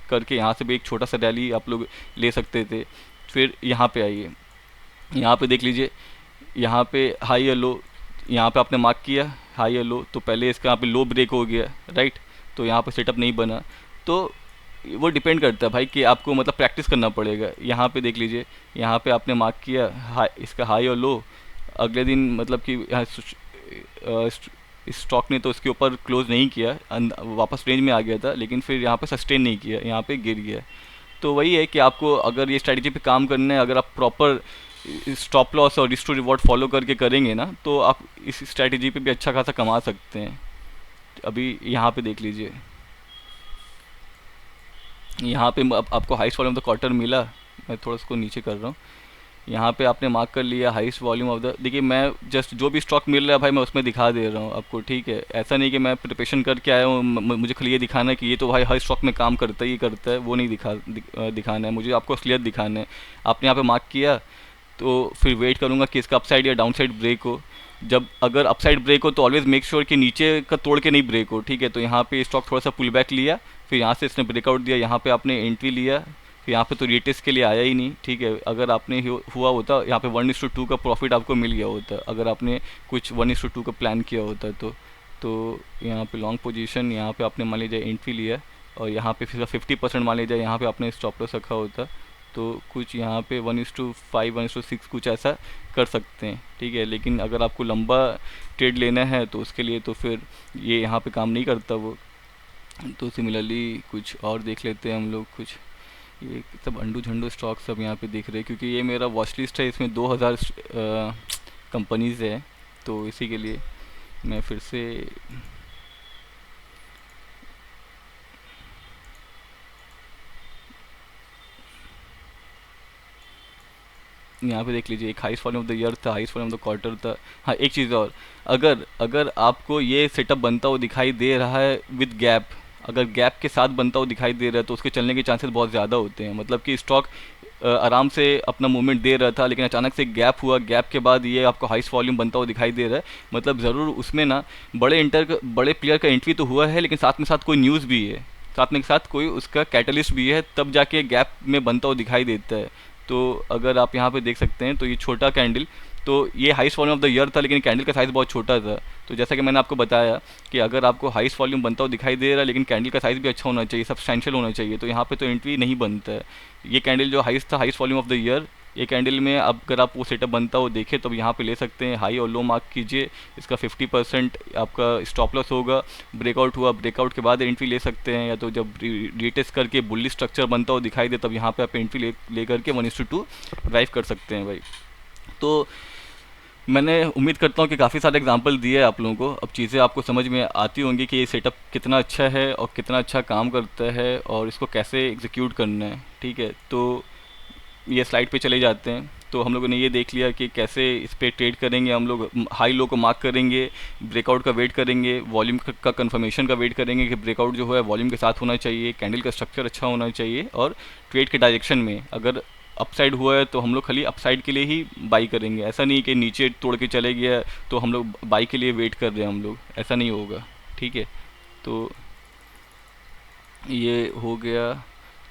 करके यहाँ से भी एक छोटा सा रैली आप लोग ले सकते थे। फिर यहाँ पे आइए, यहाँ पे देख लीजिए, यहाँ पे हाई या लो, यहाँ पे आपने मार्क किया हाई या लो, तो पहले इसका यहाँ पे लो ब्रेक हो गया, राइट, तो यहाँ पे सेटअप नहीं बना। तो वो डिपेंड करता है भाई कि आपको मतलब प्रैक्टिस करना पड़ेगा। यहाँ पे देख लीजिए, यहाँ पे आपने मार्क किया इसका हाई और लो, अगले दिन मतलब कि इस स्टॉक ने तो इसके ऊपर क्लोज नहीं किया, वापस रेंज में आ गया था, लेकिन फिर यहाँ पे सस्टेन नहीं किया, यहाँ पे गिर गया। तो वही है कि आपको अगर ये स्ट्रैटेजी पे काम करना है, अगर आप प्रॉपर स्टॉप लॉस और रिस्क टू रिवॉर्ड फॉलो करके करेंगे ना, तो आप इस स्ट्रैटेजी पे भी अच्छा खासा कमा सकते हैं। अभी यहाँ पे देख लीजिए, यहाँ पे आपको highest volume of the quarter मिला। मैं थोड़ा इसको नीचे कर रहा हूँ। यहाँ पे आपने मार्क कर लिया हाईएस्ट वॉल्यूम ऑफ द, देखिए मैं जस्ट जो भी स्टॉक मिल रहा है भाई मैं उसमें दिखा दे रहा हूँ आपको, ठीक है। ऐसा नहीं कि मैं प्रिपरेशन करके आया हूँ मुझे खाली ये दिखाना है कि ये तो भाई हर स्टॉक में काम करता है, ये करता है, वो नहीं दिखाना है मुझे, आपको असलियत दिखाना है। आपने यहाँ पे मार्क किया तो फिर वेट करूँगा कि इसका अपसाइड या डाउन साइड ब्रेक हो। जब अगर अपसाइड ब्रेक हो तो ऑलवेज मेक श्योर कि नीचे का तोड़ के नहीं ब्रेक हो, ठीक है। तो यहाँ पे स्टॉक थोड़ा सा पुल बैक लिया, फिर यहाँ से इसने ब्रेकआउट दिया, यहाँ पे आपने एंट्री लिया, फिर यहाँ पे तो रीटेस्ट के लिए आया ही नहीं, ठीक है। अगर आपने हुआ होता यहाँ पे 1:2 का प्रॉफिट आपको मिल गया होता, अगर आपने कुछ 1:2 का प्लान किया होता तो यहाँ पे लॉन्ग पोजीशन, यहाँ पे आपने मान लीजिए एंट्री लिया और यहाँ पे फिर 50% मान लीजिए यहाँ पे आपने स्टॉप लॉस रखा होता, तो कुछ यहाँ पे 1:5 1:6 कुछ ऐसा कर सकते हैं, ठीक है। लेकिन अगर आपको लंबा ट्रेड लेना है तो उसके लिए तो फिर ये यहाँ पे काम नहीं करता वो। तो सिमिलरली कुछ और देख लेते हैं हम लोग। कुछ ये सब अंडू झंडू स्टॉक सब यहाँ पे दिख रहे हैं, क्योंकि ये मेरा वॉच लिस्ट है, इसमें 2000 कंपनीज़ है, तो इसी के लिए मैं फिर से यहाँ पे देख लीजिए। एक highest volume of the year था, highest volume of the quarter था। हाँ एक चीज़ और, अगर अगर आपको ये सेटअप बनता हुआ दिखाई दे रहा है विद गैप, अगर गैप के साथ बनता हुआ दिखाई दे रहा है तो उसके चलने के चांसेस बहुत ज़्यादा होते हैं। मतलब कि स्टॉक आराम से अपना मूवमेंट दे रहा था, लेकिन अचानक से गैप हुआ, गैप के बाद ये आपको हाईस्ट वॉल्यूम बनता हुआ दिखाई दे रहा है, मतलब ज़रूर उसमें ना बड़े प्लेयर का एंट्री तो हुआ है, लेकिन साथ में साथ कोई न्यूज़ भी है, साथ में साथ कोई उसका कैटलिस्ट भी है, तब जाके गैप में बनता हुआ दिखाई देता है। तो अगर आप यहाँ पे देख सकते हैं तो ये छोटा कैंडल, तो ये highest volume of the year था, लेकिन कैंडल का साइज़ बहुत छोटा था। तो जैसा कि मैंने आपको बताया कि अगर आपको हाईस्ट वॉल्यूम बनता हुआ दिखाई दे रहा है लेकिन कैंडल का साइज़ भी अच्छा होना चाहिए, सब्सटैंशियल होना चाहिए, तो यहाँ पे तो एंट्री नहीं बनता है। ये कैंडल जो हाईस्ट था, highest volume of the year, ये कैंडल में अब अगर आप वो सेटअप बनता हो देखें तो यहाँ पे ले सकते हैं, हाई और लो मार्क कीजिए, इसका 50% आपका स्टॉप लॉस होगा। ब्रेकआउट हुआ, ब्रेकआउट के बाद एंट्री ले सकते हैं, या तो जब रीटेस्ट करके बुलिश स्ट्रक्चर बनता हो दिखाई दे तब यहाँ पे आप एंट्री ले करके 1:2 ड्राइव कर सकते हैं भाई। तो मैंने उम्मीद करता हूँ कि काफ़ी सारे एग्जांपल दिए हैं आप लोगों को, अब चीज़ें आपको समझ में आती होंगी कि ये सेटअप कितना अच्छा है और कितना अच्छा काम करता है और इसको कैसे एग्जीक्यूट करना है, ठीक है। तो ये स्लाइड पे चले जाते हैं। तो हम लोगों ने ये देख लिया कि कैसे इस पे ट्रेड करेंगे, हम लोग हाई लो को मार्क करेंगे, ब्रेकआउट का वेट करेंगे, वॉल्यूम का कंफर्मेशन का वेट करेंगे कि ब्रेकआउट जो है वॉल्यूम के साथ होना चाहिए, कैंडल का स्ट्रक्चर अच्छा होना चाहिए, और ट्रेड के डायरेक्शन में अगर अपसाइड हुआ है तो हम लोग खाली अपसाइड के लिए ही बाई करेंगे। ऐसा नहीं कि नीचे तोड़ के चले गया तो हम लोग बाई के लिए वेट कर रहे हैं, हम लोग ऐसा नहीं होगा, ठीक है। तो ये हो गया,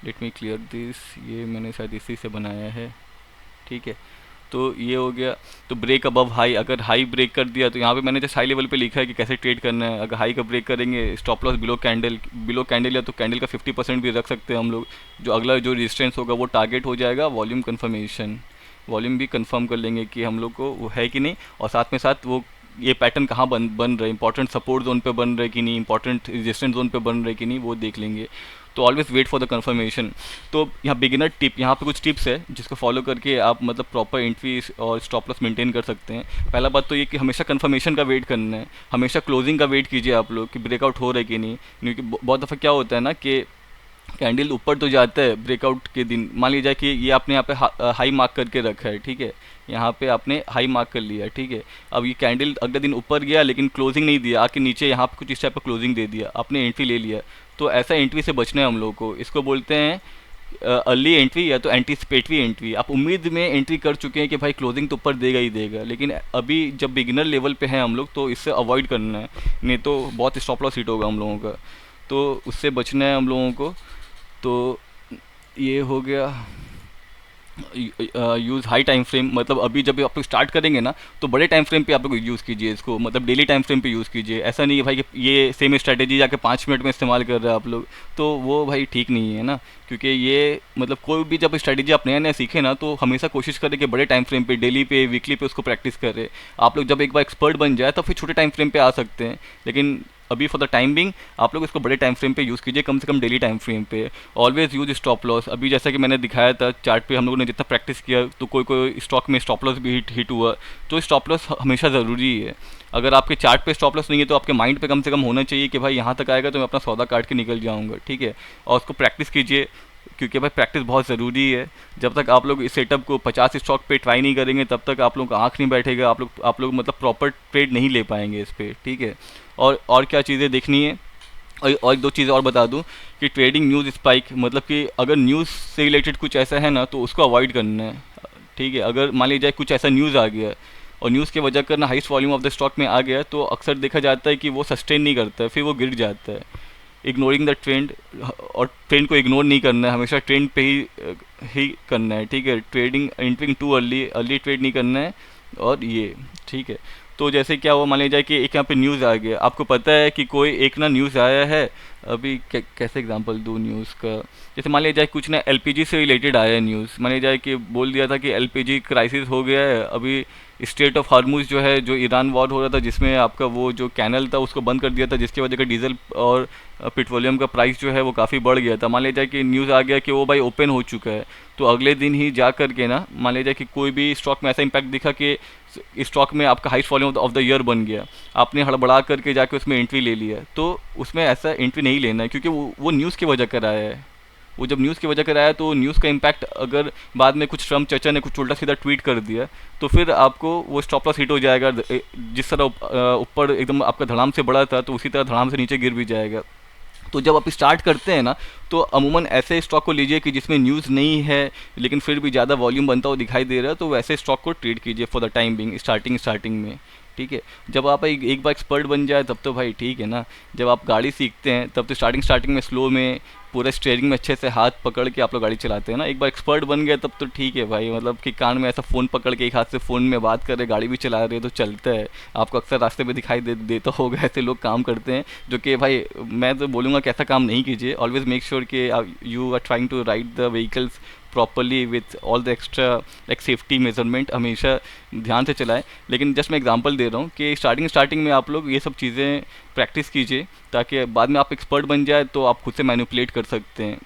लेट मी क्लियर दिस, ये मैंने शायद इसी से बनाया है, ठीक है। तो ये हो गया। तो ब्रेक अबव हाई, अगर हाई ब्रेक कर दिया तो यहाँ पे मैंने जस्ट हाई लेवल पे लिखा है कि कैसे ट्रेड करना है। अगर हाई का ब्रेक करेंगे, स्टॉप लॉस बिलो कैंडल या तो कैंडल का 50% भी रख सकते हैं हम लोग। जो अगला जो रेजिस्टेंस होगा वो टारगेट हो जाएगा वॉल्यूम कन्फर्मेशन, वॉल्यूम भी कंफर्म कर लेंगे कि हम लोग को वो है कि नहीं, और साथ में साथ वो ये पैटर्न कहाँ बन रहा है, इंपॉर्टेंट सपोर्ट जोन पे बन रहा है कि नहीं, इंपॉर्टेंट रेजिस्टेंस जोन पे बन रहा है कि नहीं, वो देख लेंगे। तो always wait for the confirmation. तो यहाँ बिगिनर टिप, यहाँ पे कुछ टिप्स है जिसको फॉलो करके आप मतलब प्रॉपर एंट्री और स्टॉप लॉस मेंटेन कर सकते हैं। पहला बात तो ये कि हमेशा कंफर्मेशन का वेट करना है, हमेशा क्लोजिंग का वेट कीजिए आप लोग कि ब्रेकआउट हो रहा है कि नहीं, क्योंकि बहुत दफ़ा क्या होता है ना कि कैंडल ऊपर तो जाता है ब्रेकआउट के दिन, मान लीजिए कि ये आपने यहाँ पे हाई मार्क करके रखा है, ठीक है, यहाँ पे आपने हाई मार्क कर लिया, ठीक है। अब ये कैंडल अगले दिन ऊपर गया लेकिन क्लोजिंग नहीं दिया, आके नीचे यहाँ पे कुछ इस टाइप का क्लोजिंग दे दिया, आपने एंट्री ले लिया। तो ऐसा एंट्री से बचना है हम लोग को, इसको बोलते हैं अर्ली एंट्री या तो एंटीसिपेटरी एंट्री। आप उम्मीद में एंट्री कर चुके हैं कि भाई क्लोजिंग तो ऊपर देगा ही देगा, लेकिन अभी जब बिगिनर लेवल पे हैं हम लोग तो इससे अवॉइड करना है, नहीं तो बहुत स्टॉप लॉस हिट होगा हम लोगों का, तो उससे बचना है हम लोगों को। तो ये हो गया यूज़ हाई टाइम फ्रेम, मतलब अभी जब आप लोग स्टार्ट करेंगे ना तो बड़े टाइम फ्रेम पे आप लोग यूज़ कीजिए इसको, मतलब डेली टाइम फ्रेम पे यूज़ कीजिए। ऐसा नहीं है भाई कि ये सेम स्ट्रैटेजी जाके 5 मिनट में इस्तेमाल कर रहे हैं आप लोग, तो वो भाई ठीक नहीं है ना। क्योंकि ये मतलब कोई भी जब स्ट्रैटेजी आप नया नया सीखें ना तो हमेशा कोशिश करें कि बड़े टाइम फ्रेम पे, डेली पे, वीकली पे उसको प्रैक्टिस करें। आप लोग जब एक बार एक्सपर्ट बन जाए तो फिर छोटे टाइम फ्रेम पे आ सकते हैं, लेकिन अभी फॉर द टाइम बिंग आप लोग इसको बड़े टाइम फ्रेम पे यूज़ कीजिए, कम से कम डेली टाइम फ्रेम पे। Always use stop loss. अभी जैसा कि मैंने दिखाया था चार्ट पे, हम लोगों ने जितना प्रैक्टिस किया तो कोई कोई स्टॉक में स्टॉप लॉस भी हिट हुआ, तो स्टॉप लॉस हमेशा ज़रूरी है। अगर आपके चार्ट पे स्टॉप लॉस नहीं है तो आपके माइंड पे कम से कम होना चाहिए कि भाई यहाँ तक आएगा तो मैं अपना सौदा काट के निकल जाऊँगा, ठीक है। और उसको प्रैक्टिस कीजिए, क्योंकि भाई प्रैक्टिस बहुत ज़रूरी है। जब तक आप लोग इस सेटअप को 50 स्टॉक पे ट्राई नहीं करेंगे तब तक आप लोग का आँख नहीं बैठेगा, आप लोग मतलब प्रॉपर ट्रेड नहीं ले पाएंगे इस पर, ठीक है। और क्या चीज़ें देखनी है, और एक दो चीज़ें और बता दूं कि ट्रेडिंग न्यूज़ स्पाइक, मतलब कि अगर न्यूज़ से रिलेटेड कुछ ऐसा है ना तो उसको अवॉइड करना है, ठीक है। अगर मान लीजिए कुछ ऐसा न्यूज़ आ गया और न्यूज़ की वजह करना highest volume of the stock में आ गया, तो अक्सर देखा जाता है कि वो सस्टेन नहीं करता है, फिर वो गिर जाता है। इग्नोरिंग द ट्रेंड, और ट्रेंड को इग्नोर नहीं करना है, हमेशा ट्रेंड पे ही करना है, ठीक है। Trading entering too early trade नहीं करना है, और ये ठीक है। तो जैसे क्या हुआ, मान लीजिए कि एक यहाँ पे न्यूज़ आ गया, आपको पता है कि कोई एक ना न्यूज़ आया है, अभी कैसे एग्जांपल दूँ न्यूज़ का। जैसे मान लीजिए कुछ ना एलपीजी से रिलेटेड आया है न्यूज़, मान लीजिए कि बोल दिया था कि एलपीजी क्राइसिस हो गया है, अभी स्टेट ऑफ हार्मुज जो है, जो ईरान वॉर हो रहा था जिसमें आपका वो जो कैनल था उसको बंद कर दिया था, जिसकी वजह से डीजल और पेट्रोलियम का प्राइस जो है वो काफ़ी बढ़ गया था। मान लीजिए कि न्यूज़ आ गया कि वो भाई ओपन हो चुका है, तो अगले दिन ही जा कर के ना मान लीजिए कि कोई भी स्टॉक में ऐसा इम्पैक्ट दिखा कि स्टॉक में आपका highest volume of the year बन गया, आपने हड़बड़ा करके जाके उसमें एंट्री ले लिया, तो उसमें ऐसा एंट्री नहीं लेना है, क्योंकि वो न्यूज़ की वजह कर आया है। वो जब न्यूज़ की वजह कर आया तो न्यूज़ का इम्पैक्ट, अगर बाद में कुछ ट्रम्प चचा ने कुछ उल्टा सीधा ट्वीट कर दिया तो फिर आपको वो स्टॉप लॉस हिट हो जाएगा। जिस तरह ऊपर एकदम आपका धड़ाम से बढ़ा था तो उसी तरह धड़ाम से नीचे गिर भी जाएगा। तो जब आप स्टार्ट करते हैं ना तो अमूमन ऐसे स्टॉक को लीजिए कि जिसमें न्यूज़ नहीं है लेकिन फिर भी ज़्यादा वॉल्यूम बनता हुआ दिखाई दे रहा है, तो वैसे स्टॉक को ट्रेड कीजिए for the time being starting में, ठीक है। जब आप एक बार एक्सपर्ट बन जाए तब तो भाई ठीक है ना। जब आप गाड़ी सीखते हैं तब तो स्टार्टिंग में स्लो में पूरा स्टीयरिंग में अच्छे से हाथ पकड़ के आप लोग गाड़ी चलाते हैं ना। एक बार एक्सपर्ट बन गए तब तो ठीक है भाई, मतलब कि कान में ऐसा फ़ोन पकड़ के एक हाथ से फ़ोन में बात कर रहे गाड़ी भी चला रहे तो चलता है। आपको अक्सर रास्ते में दिखाई देता होगा ऐसे लोग काम करते हैं, जो कि भाई मैं तो बोलूँगा कि ऐसा काम नहीं कीजिए। ऑलवेज मेक श्योर कि you are trying to ride the vehicles properly with all the extra like safety measurement, हमेशा ध्यान से चलाएं। लेकिन जस्ट मैं एग्जांपल दे रहा हूँ कि स्टार्टिंग में आप लोग ये सब चीज़ें प्रैक्टिस कीजिए, ताकि बाद में आप एक्सपर्ट बन जाए तो आप खुद से मैनिपुलेट कर सकते हैं।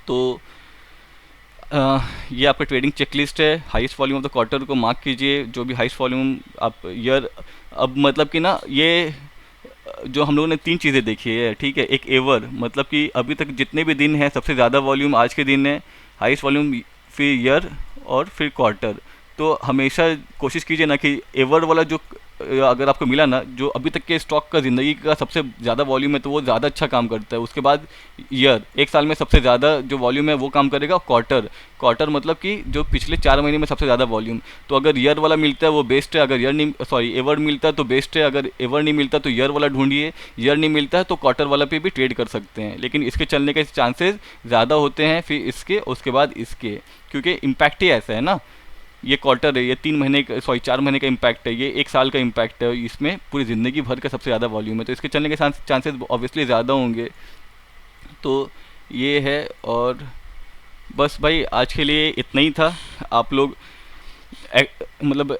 तो ये आपका ट्रेडिंग चेकलिस्ट है। Highest volume of the quarter को मार्क कीजिए, जो भी हाईएस्ट वॉल्यूम आप ईयर, अब मतलब कि ना ये जो हम लोगों ने तीन चीज़ें देखी है, ठीक है। एक एवर, मतलब कि अभी तक जितने भी दिन हैं सबसे ज़्यादा वॉल्यूम आज के दिन है, हाईएस्ट वॉल्यूम फिर ईयर और फिर क्वार्टर। तो हमेशा कोशिश कीजिए ना कि एवर वाला जो अगर आपको मिला ना, जो अभी तक के स्टॉक का ज़िंदगी का सबसे ज़्यादा वॉल्यूम है तो वो ज़्यादा अच्छा काम करता है। उसके बाद ईयर, एक साल में सबसे ज़्यादा जो वॉल्यूम है वो काम करेगा। क्वार्टर मतलब कि जो पिछले 4 महीने में सबसे ज़्यादा वॉल्यूम। तो अगर ईयर वाला मिलता है वो बेस्ट है, अगर एवर मिलता है तो बेस्ट है, अगर एवर नहीं मिलता तो ईयर वाला ढूंढिए, ईयर नहीं मिलता है तो क्वार्टर वाला पे भी ट्रेड कर सकते हैं। लेकिन इसके चलने के चांसेस ज़्यादा होते हैं फिर इसके, उसके बाद इसके, क्योंकि इम्पैक्ट ही ऐसा है ना। ये क्वार्टर है, ये 4 महीने का इम्पैक्ट है, ये 1 साल का इम्पैक्ट है, इसमें पूरी ज़िंदगी भर का सबसे ज़्यादा वॉल्यूम है, तो इसके चलने के चांसेस ऑब्वियसली ज़्यादा होंगे। तो ये है, और बस भाई आज के लिए इतना ही था। आप लोग मतलब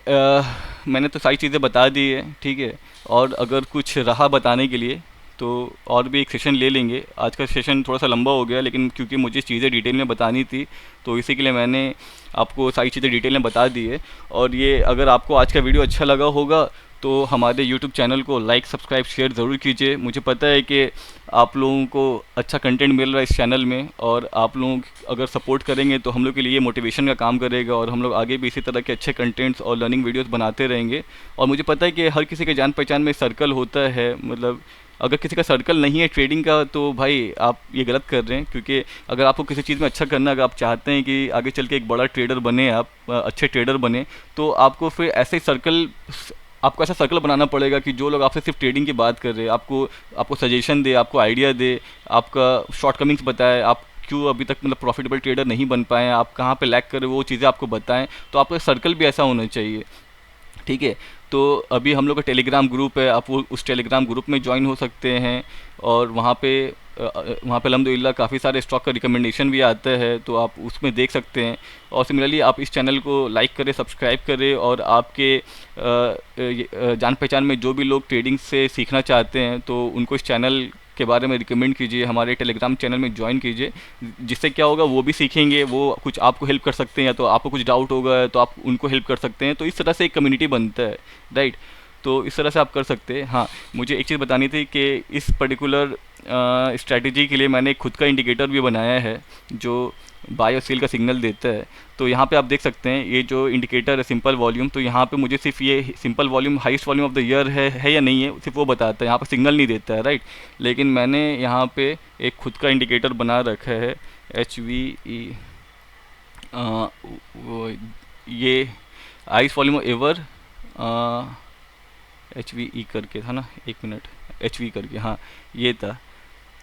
मैंने तो सारी चीज़ें बता दी है, ठीक है। और अगर कुछ रहा बताने के लिए तो और भी एक सेशन ले लेंगे। आज का सेशन थोड़ा सा लंबा हो गया, लेकिन क्योंकि मुझे चीज़ें डिटेल में बतानी थी तो इसी के लिए मैंने आपको सारी चीज़ें डिटेल में बता दी है। और ये अगर आपको आज का वीडियो अच्छा लगा होगा तो हमारे YouTube चैनल को लाइक, सब्सक्राइब, शेयर ज़रूर कीजिए। मुझे पता है कि आप लोगों को अच्छा कंटेंट मिल रहा है इस चैनल में, और आप लोग अगर सपोर्ट करेंगे तो हम लोग के लिए मोटिवेशन का काम करेगा, और हम लोग आगे भी इसी तरह के अच्छे कंटेंट्स और लर्निंग वीडियोस बनाते रहेंगे। और मुझे पता है कि हर किसी के जान पहचान में सर्कल होता है, मतलब अगर किसी का सर्कल नहीं है ट्रेडिंग का तो भाई आप ये गलत कर रहे हैं। क्योंकि अगर आपको किसी चीज़ में अच्छा करना है, अगर आप चाहते हैं कि आगे चल के एक बड़ा ट्रेडर बने, आप अच्छे ट्रेडर बने, तो आपको फिर आपको ऐसा सर्कल बनाना पड़ेगा कि जो लोग आपसे सिर्फ ट्रेडिंग की बात कर रहे हैं, आपको सजेशन दे, आपको आइडिया दे, आपका शॉर्टकमिंग्स बताए, आप क्यों अभी तक मतलब प्रॉफिटेबल ट्रेडर नहीं बन पाए हैं, आप कहाँ पे लैग कर रहे हो, वो चीज़ें आपको बताएं। तो आपका सर्कल भी ऐसा होना चाहिए, ठीक है। तो अभी हम लोग का टेलीग्राम ग्रुप है, आप वो उस टेलीग्राम ग्रुप में ज्वाइन हो सकते हैं। और वहाँ पे अल्हम्दुलिल्लाह काफ़ी सारे स्टॉक का रिकमेंडेशन भी आता है, तो आप उसमें देख सकते हैं। और सिमिलरली आप इस चैनल को लाइक करें, सब्सक्राइब करें, और आपके जान पहचान में जो भी लोग ट्रेडिंग से सीखना चाहते हैं तो उनको इस चैनल के बारे में रिकमेंड कीजिए, हमारे टेलीग्राम चैनल में ज्वाइन कीजिए। जिससे क्या होगा, वो भी सीखेंगे, वो कुछ आपको हेल्प कर सकते हैं, या तो आपको कुछ डाउट होगा तो आप उनको हेल्प कर सकते हैं। तो इस तरह से एक कम्युनिटी बनता है, राइट। तो इस तरह से आप कर सकते हैं। हाँ, मुझे एक चीज़ बतानी थी कि इस पर्टिकुलर स्ट्रैटेजी के लिए मैंने खुद का इंडिकेटर भी बनाया है जो बाय और सेल का सिग्नल देता है। तो यहाँ पे आप देख सकते हैं ये जो इंडिकेटर है सिंपल वॉल्यूम, तो यहाँ पे मुझे सिर्फ ये simple volume highest volume of the year है या नहीं है, सिर्फ वो बताता है, यहाँ पे सिग्नल नहीं देता है, राइट। लेकिन मैंने यहाँ पे एक खुद का इंडिकेटर बना रखा है, HVE, वो ये हाईएस्ट वॉल्यूम एवर, HVE करके था ना, एक मिनट, HV करके, हाँ ये था।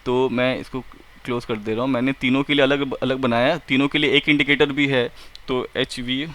तो मैं इसको क्लोज कर दे रहा हूँ। मैंने तीनों के लिए अलग अलग बनाया, तीनों के लिए एक इंडिकेटर भी है। तो HV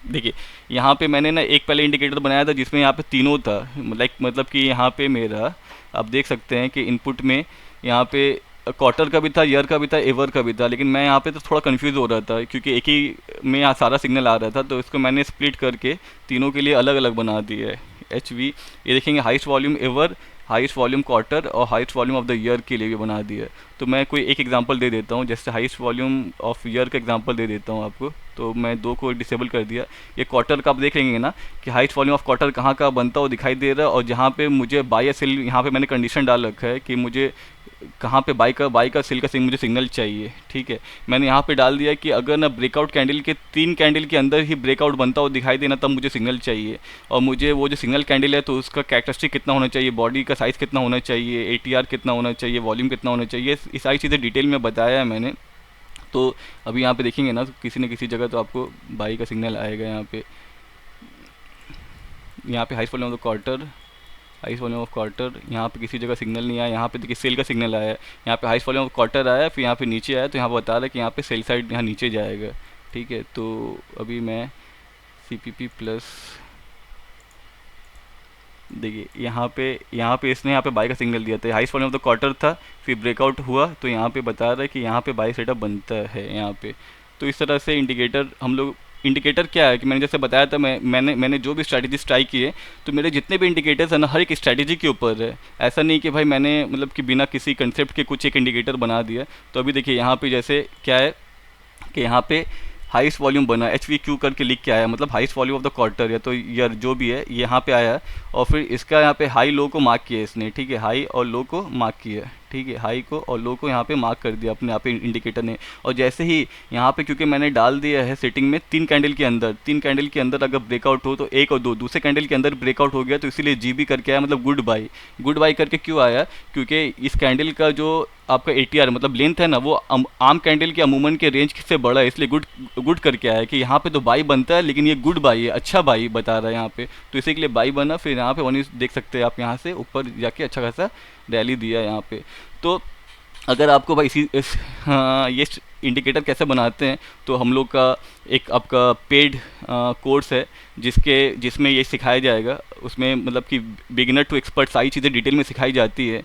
देखिए, यहाँ पे मैंने ना एक पहले इंडिकेटर बनाया था जिसमें यहाँ पे तीनों था, मतलब कि यहाँ पे मेरा आप देख सकते हैं कि इनपुट में यहाँ पे क्वार्टर का भी था, ईयर का भी था, एवर का भी था। लेकिन मैं यहाँ पे तो थोड़ा कंफ्यूज हो रहा था क्योंकि एक ही में यहाँ सारा सिग्नल आ रहा था, तो इसको मैंने स्प्लिट करके तीनों के लिए अलग अलग बना दिया है। HV ये देखेंगे highest volume ever, highest volume quarter और highest volume of the year के लिए भी बना दिया है। तो मैं कोई एक एग्जांपल दे देता हूँ, जैसे हाईएस्ट वॉल्यूम ऑफ ईयर का एग्जांपल दे देता हूँ आपको। तो मैं दो को डिसेबल कर दिया। ये क्वार्टर का आप देख लेंगे ना कि हाईएस्ट वॉल्यूम ऑफ क्वार्टर कहाँ का बनता है वो दिखाई दे रहा है, और जहाँ पे मुझे बाय या सेल, यहाँ पे मैंने कंडीशन डाल रखा है कि मुझे कहाँ पे बाई का सेल का मुझे सिग्नल चाहिए, ठीक है। मैंने यहाँ पे डाल दिया कि अगर ना ब्रेकआउट कैंडल के 3 कैंडल के अंदर ही ब्रेकआउट बनता हो दिखाई देना, तब मुझे सिग्नल चाहिए। और मुझे वो जो सिग्नल कैंडल है तो उसका कैरेक्टरिस्टिक कितना होना चाहिए, बॉडी का साइज़ कितना होना चाहिए, ATR कितना होना चाहिए, वॉल्यूम कितना होना चाहिए, ये सारी चीज़ें डिटेल में बताया है मैंने। तो अभी यहाँ पे देखेंगे ना, तो किसी न किसी जगह तो आपको बाई का सिग्नल आएगा। यहाँ पे highest volume of the quarter, highest volume of quarter, यहाँ पे किसी जगह सिग्नल नहीं आया। यहाँ पे देखिए सेल का सिग्नल आया है, यहाँ पे हाईएस्ट वॉल्यूम ऑफ क्वार्टर आया, फिर यहाँ पे नीचे आया, तो यहाँ पे बता रहा है कि यहाँ पे सेल साइड यहाँ नीचे जाएगा, ठीक है। तो अभी मैं CPP प्लस देखिए यहाँ पे इसने यहाँ पे बाई का सिग्नल दिया था, highest volume of the quarter था, फिर ब्रेकआउट हुआ, तो यहाँ पे बता रहा है कि यहाँ पे बाई सेटअप बनता है यहाँ पे। तो इस तरह से इंडिकेटर हम लोग, इंडिकेटर क्या है कि मैंने जैसे बताया था, मैंने जो भी स्ट्रैटेजीज ट्राई किए, तो मेरे जितने भी इंडिकेटर्स हैं ना, हर एक स्ट्रैटेजी के ऊपर है। ऐसा नहीं कि भाई मैंने मतलब कि बिना किसी कंसेप्ट के कुछ एक इंडिकेटर बना दिया। तो अभी देखिए यहाँ पे जैसे क्या है कि यहाँ पे हाईएस्ट वॉल्यूम बना, HVQ करके लिख के आया, मतलब highest volume of the quarter या तो ईयर जो भी है, ये यहाँ पे आया। और फिर इसका यहाँ पे हाई लो को मार्क किया इसने, ठीक है, हाई और लो को मार्क किया, ठीक है, हाई को और लो को यहाँ पे मार्क कर दिया अपने यहाँ पे इंडिकेटर ने। और जैसे ही यहाँ पे क्योंकि मैंने डाल दिया है सेटिंग में 3 कैंडल के अंदर, 3 कैंडल के अंदर अगर ब्रेकआउट हो तो 1 और 2, दूसरे कैंडल के अंदर ब्रेकआउट हो गया, तो इसीलिए GB करके आया, मतलब गुड बाई करके क्यों आया, क्योंकि इस कैंडल का जो आपका ATR मतलब लेंथ है ना, वो आम कैंडल के अमूमन के रेंज से बड़ा है, इसलिए गुड करके आया कि यहाँ पे तो बाई बनता है, लेकिन ये गुड बाई है, अच्छा बाई बता रहा है यहाँ पे, तो इसी के लिए बाई बना। फिर यहाँ पे वन देख सकते हैं आप, यहाँ से ऊपर जाके अच्छा खासा रैली दिया यहाँ पे। तो अगर आपको भाई हाँ, ये इंडिकेटर कैसे बनाते हैं, तो हम लोग का एक आपका पेड कोर्स है जिसमें ये सिखाया जाएगा। उसमें मतलब कि बिगिनर टू एक्सपर्ट सारी चीज़ें डिटेल में सिखाई जाती है।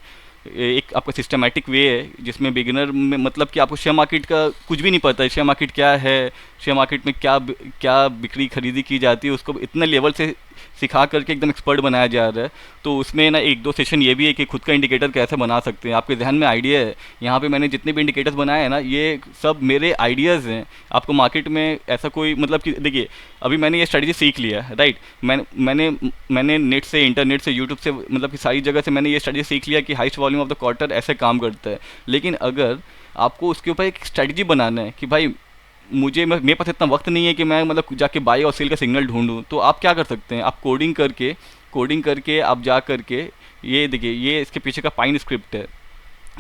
एक आपका सिस्टमेटिक वे है जिसमें बिगिनर में मतलब कि आपको शेयर मार्केट का कुछ भी नहीं पता है, शेयर मार्केट क्या है, शेयर मार्केट में क्या बिक्री खरीदी की जाती है, उसको इतने लेवल से सिखा करके एकदम एक्सपर्ट बनाया जा रहा है। तो उसमें ना 1-2 सेशन ये भी है कि खुद का इंडिकेटर कैसे बना सकते हैं, आपके जहन में आइडिया है। यहाँ पे मैंने जितने भी इंडिकेटर्स बनाए हैं ना, ये सब मेरे आइडियाज़ हैं। आपको मार्केट में ऐसा कोई मतलब कि देखिए, अभी मैंने ये स्ट्रेटजी सीख लिया है, राइट। मैंने नेट से, इंटरनेट से, यूट्यूब से, मतलब कि सारी जगह से मैंने ये स्ट्रेटजी सीख लिया कि highest volume of the quarter ऐसे काम करता है। लेकिन अगर आपको उसके ऊपर एक स्ट्रेटजी बनाना है कि भाई मेरे पास इतना वक्त नहीं है कि मैं मतलब जाके बाई और सेल का सिग्नल ढूंढूं, तो आप क्या कर सकते हैं, आप कोडिंग करके आप जा करके, ये देखिए ये इसके पीछे का पाइन स्क्रिप्ट है,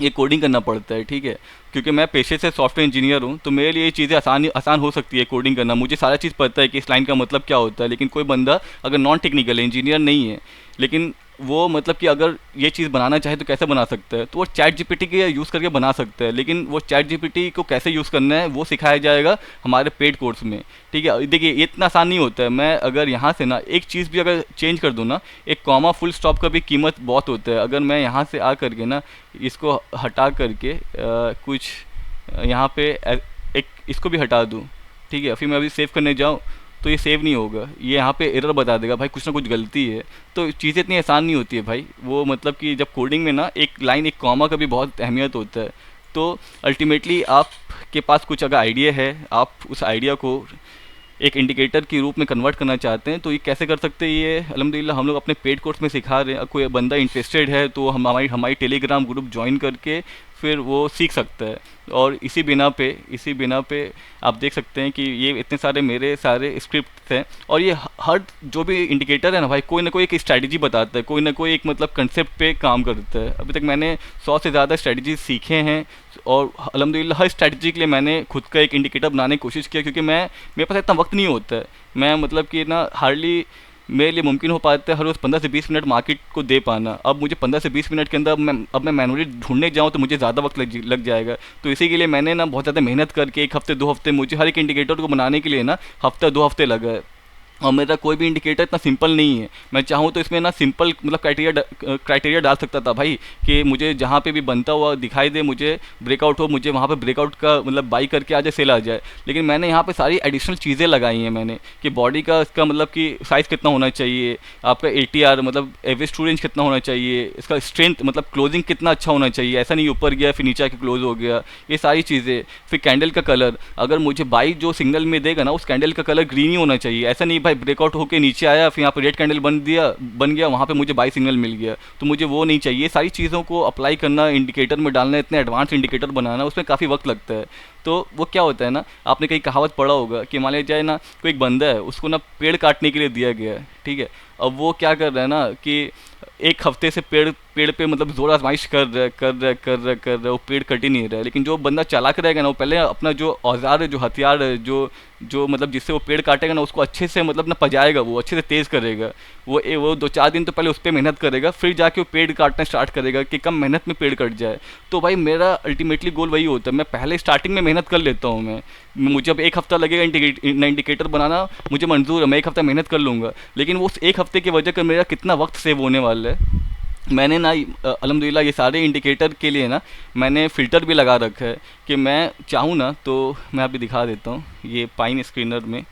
ये कोडिंग करना पड़ता है, ठीक है। क्योंकि मैं पेशे से सॉफ्टवेयर इंजीनियर हूँ, तो मेरे लिए ये चीज़ें आसान हो सकती है कोडिंग करना, मुझे सारा चीज़ पता है कि इस लाइन का मतलब क्या होता है। लेकिन कोई बंदा अगर नॉन टेक्निकल है, इंजीनियर नहीं है, लेकिन वो मतलब कि अगर ये चीज़ बनाना चाहे तो कैसे बना सकता है, तो वो चैट जीपीटी के यूज़ करके बना सकता है, लेकिन वो चैट जीपीटी को कैसे यूज़ करना है वो सिखाया जाएगा हमारे पेड कोर्स में। ठीक है, देखिए ये इतना आसान नहीं होता है। मैं अगर यहाँ से ना एक चीज़ भी अगर चेंज कर दूँ ना, एक कॉमा फुल स्टॉप का भी कीमत बहुत होता है। अगर मैं यहाँ से आ करके ना इसको हटा करके कुछ यहाँ पे एक इसको भी हटा दूँ, ठीक है, फिर मैं अभी सेव करने जाऊँ तो ये सेव नहीं होगा, ये यहाँ पे एरर बता देगा भाई कुछ ना कुछ गलती है। तो चीज़ें इतनी आसान नहीं होती है भाई, वो मतलब कि जब कोडिंग में ना एक लाइन एक कॉमा का भी बहुत अहमियत होता है। तो अल्टीमेटली आपके पास कुछ अगर आइडिया है, आप उस आइडिया को एक इंडिकेटर के रूप में कन्वर्ट करना चाहते हैं, तो ये कैसे कर सकते हैं, ये अल्हम्दुलिल्लाह हम लोग अपने पेड कोर्स में सिखा रहे हैं। कोई बंदा इंटरेस्टेड है तो हम हमारी हमारी टेलीग्राम ग्रुप ज्वाइन करके फिर वो सीख सकता है। और इसी बिना पे आप देख सकते हैं कि ये इतने सारे मेरे सारे स्क्रिप्ट हैं, और ये हर जो भी इंडिकेटर है ना भाई, कोई ना कोई एक स्ट्रैटेजी बताता है, कोई ना कोई एक मतलब कंसेप्ट पे काम करता है। अभी तक मैंने 100 से ज़्यादा स्ट्रैटेजी सीखे हैं, और अल्हम्दुलिल्लाह हर स्ट्रैटेजी के लिए मैंने खुद का एक इंडिकेटर बनाने की कोशिश किया, क्योंकि मेरे पास इतना वक्त नहीं होता है। मैं मतलब कि ना हार्डली मेरे लिए मुमकिन हो पाता है हर रोज़ 15 से 20 मिनट मार्केट को दे पाना। अब मुझे 15 से 20 मिनट के अंदर अब मैं मैनुअली ढूंढने जाऊँ तो मुझे ज़्यादा वक्त लग जाएगा। तो इसी के लिए मैंने ना बहुत ज़्यादा मेहनत करके 1 हफ़्ते 2 हफ़्ते, मुझे हर एक इंडिकेटर को बनाने के लिए ना हफ़्ता 2 हफ़्ते लगा है। और मेरा कोई भी इंडिकेटर इतना सिंपल नहीं है। मैं चाहूँ तो इसमें ना सिंपल मतलब क्राइटेरिया डाल सकता था भाई, कि मुझे जहाँ पे भी बनता हुआ दिखाई दे, मुझे ब्रेकआउट हो, मुझे वहाँ पे ब्रेकआउट का मतलब बाई करके आ जाए, सेल आ जाए। लेकिन मैंने यहाँ पे सारी एडिशनल चीज़ें लगाई हैं मैंने, कि बॉडी का इसका मतलब कि साइज़ कितना होना चाहिए, आपका ATR मतलब एवरेज टू रेंज कितना होना चाहिए, इसका स्ट्रेंथ मतलब क्लोजिंग कितना अच्छा होना चाहिए, ऐसा नहीं ऊपर गया फिर नीचे आके क्लोज हो गया, ये सारी चीज़ें। फिर कैंडल का कलर, अगर मुझे बाई जो सिग्नल में देगा ना उस कैंडल का कलर ग्रीन ही होना चाहिए, ऐसा नहीं भाई ब्रेकआउट होके नीचे आया फिर यहाँ पे रेड कैंडल बन गया वहाँ पे मुझे बाई सिग्नल मिल गया, तो मुझे वो नहीं चाहिए। सारी चीज़ों को अप्लाई करना, इंडिकेटर में डालना, इतने एडवांस इंडिकेटर बनाना, उसमें काफ़ी वक्त लगता है। तो वो क्या होता है ना, आपने कहीं कहावत पढ़ा होगा कि मान लिया जाए ना कोई एक बंदा है, उसको ना पेड़ काटने के लिए दिया गया है, ठीक है। अब वो क्या कर रहा है ना कि 1 हफ्ते से पेड़ पेड़ पे मतलब जोर आजमाइश कर रहा है, वो पेड़ कट ही नहीं रहा है। लेकिन जो बंदा चालाक रहेगा ना, वो पहले अपना जो औजार है, जो हथियार है, जो मतलब जिससे वो पेड़ काटेगा ना, उसको अच्छे से मतलब ना पजाएगा, वो अच्छे से तेज़ करेगा। वो 2-4 दिन तो पहले उस पर मेहनत करेगा, फिर जाके वो पेड़ काटना स्टार्ट करेगा कि कम मेहनत में पेड़ कट जाए। तो भाई मेरा अल्टीमेटली गोल वही होता है, मैं पहले स्टार्टिंग में मेहनत कर लेता हूँ। मुझे अब 1 हफ्ता लगेगा इंडिकेटर बनाना, मुझे मंजूर है, मैं 1 हफ्ता मेहनत कर लूँगा। लेकिन वो उस 1 हफ्ते की वजह कर मेरा कितना वक्त सेव होने वाला है। मैंने ना अल्हम्दुलिल्लाह ये सारे इंडिकेटर के लिए ना मैंने फ़िल्टर भी लगा रखा है, कि मैं चाहूँ ना तो मैं अभी दिखा देता हूँ। ये पाइन स्क्रीनर में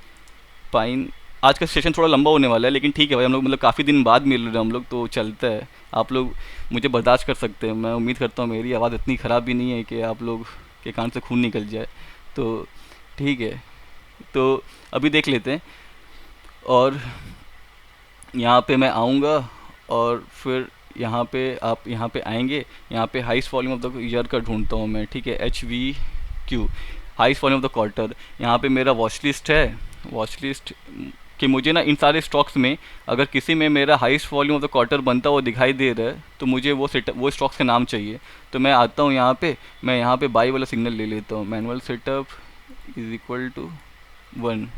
पाइन, आज का सेशन थोड़ा लंबा होने वाला है, लेकिन ठीक है भाई, हम लोग मतलब काफ़ी दिन बाद मिल रहे हैं हम लोग, तो चलता है। आप लोग मुझे बर्दाश्त कर सकते हैं, मैं उम्मीद करता हूँ मेरी आवाज़ इतनी ख़राब भी नहीं है कि आप लोग के कान से खून निकल जाए। तो ठीक है, तो अभी देख लेते हैं। और यहाँ पे मैं आऊँगा, और फिर यहाँ पे आएंगे, यहाँ पे highest volume of the year का ढूंढता हूँ मैं, ठीक है, HVQ, highest volume of the quarter. यहाँ पे मेरा वॉच लिस्ट है, वॉच लिस्ट कि मुझे ना इन सारे स्टॉक्स में अगर किसी में मेरा highest volume of the quarter बनता हुआ दिखाई दे रहा है, तो मुझे वो स्टॉक्स के नाम चाहिए। तो मैं आता हूँ यहाँ पे, मैं यहाँ पे बाई वाला सिग्नल ले लेता हूँ, manual setup is equal to 1।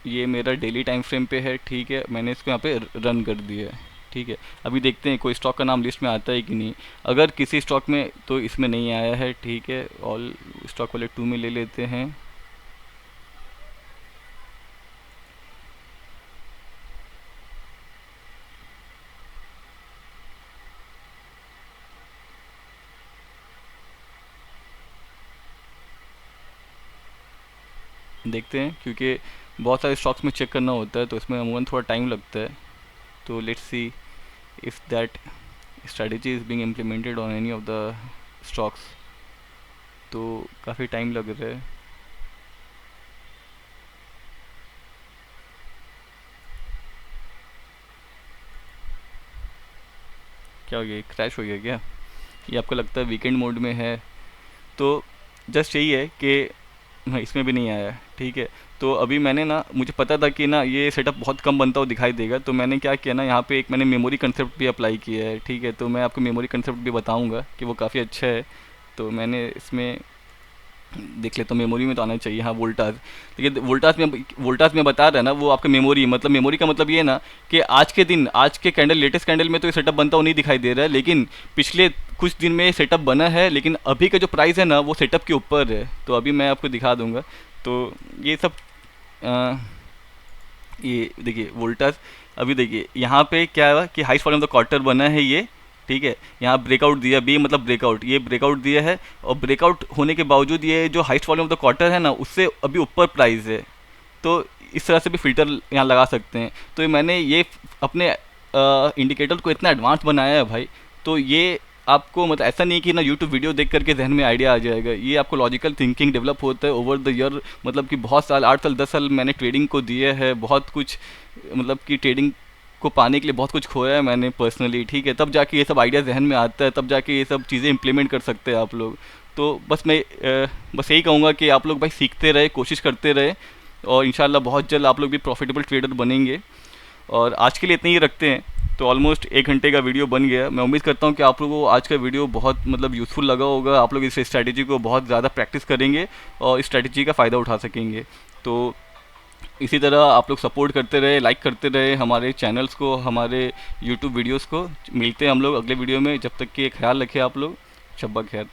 ये मेरा डेली टाइम फ्रेम पे है, ठीक है, मैंने इसको यहाँ पे रन कर दिया है, ठीक है। अभी देखते हैं कोई स्टॉक का नाम लिस्ट में आता है कि नहीं। अगर किसी स्टॉक में, तो इसमें नहीं आया है, ठीक है, ऑल स्टॉक वाले 2 में ले लेते हैं। देखते हैं, क्योंकि बहुत सारे स्टॉक्स में चेक करना होता है, तो इसमें अमूमन थोड़ा टाइम लगता है। तो let's C if that strategy is being implemented on any of the stocks। तो काफ़ी टाइम लग रहा है। क्या हो गया, क्रैश हो गया क्या? ये आपको लगता है वीकेंड मोड में है? तो जस्ट यही है कि इसमें भी नहीं आया, ठीक है। तो अभी मैंने ना, मुझे पता था कि ना ये सेटअप बहुत कम बनता हुआ दिखाई देगा, तो मैंने क्या किया ना, यहाँ पे एक मैंने मेमोरी कंसेप्ट भी अप्लाई किया है, ठीक है। तो मैं आपको मेमोरी कंसेप्ट भी बताऊँगा कि वो काफ़ी अच्छा है। तो मैंने इसमें देख लेता हूँ, मेमोरी में तो आना चाहिए, हाँ वोल्टास। देखिए वोल्टास में बता रहा है ना वो आपका मेमोरी, मतलब मेमोरी का मतलब ये है ना कि आज के दिन, आज के कैंडल, लेटेस्ट कैंडल में तो ये सेटअप बनता हुआ नहीं दिखाई दे रहा है, लेकिन पिछले कुछ दिन में ये सेटअप बना है, लेकिन अभी का जो प्राइस है ना वो सेटअप के ऊपर है। तो अभी मैं आपको दिखा दूंगा। तो ये सब अ, ये देखिए वोल्टास, अभी देखिए यहाँ पे क्या है कि highest volume of the quarter बना है ये, ठीक है। यहाँ ब्रेकआउट दिया, बी मतलब ब्रेकआउट, ये ब्रेकआउट दिया है, और ब्रेकआउट होने के बावजूद ये जो highest volume of the quarter है ना उससे अभी ऊपर प्राइस है। तो इस तरह से भी फिल्टर यहाँ लगा सकते हैं। तो ये मैंने ये अपने इंडिकेटर को इतना एडवांस बनाया है भाई, तो ये आपको मतलब ऐसा नहीं कि ना यूट्यूब वीडियो देख करके जहन में आइडिया आ जाएगा, ये आपको लॉजिकल थिंकिंग डेवलप होता है ओवर द ईयर। मतलब कि बहुत साल, 8 साल 10 साल मैंने ट्रेडिंग को दिए है, बहुत कुछ मतलब कि ट्रेडिंग को पाने के लिए बहुत कुछ खोया है मैंने पर्सनली, ठीक है। तब जाके ये सब आइडिया जहन में आता है, तब जाके ये सब चीज़ें इंप्लीमेंट कर सकते हैं आप लोग। तो बस मैं बस यही कहूँगा कि आप लोग भाई सीखते रहे, कोशिश करते रहे, और इंशाल्लाह बहुत जल्द आप लोग भी प्रॉफिटेबल ट्रेडर बनेंगे। और आज के लिए इतने ही रखते हैं। तो ऑलमोस्ट 1 घंटे का वीडियो बन गया। मैं उम्मीद करता हूँ कि आप लोगों को आज का वीडियो बहुत मतलब यूज़फुल लगा होगा, आप लोग इस स्ट्रैटेजी को बहुत ज़्यादा प्रैक्टिस करेंगे और इस स्ट्रैटेजी का फ़ायदा उठा सकेंगे। तो इसी तरह आप लोग सपोर्ट करते रहे, लाइक करते रहे हमारे चैनल्स को, हमारे यूट्यूब वीडियोस को। मिलते हैं हम लोग अगले वीडियो में, जब तक कि ख्याल रखें आप लोग। शब्बा खैर।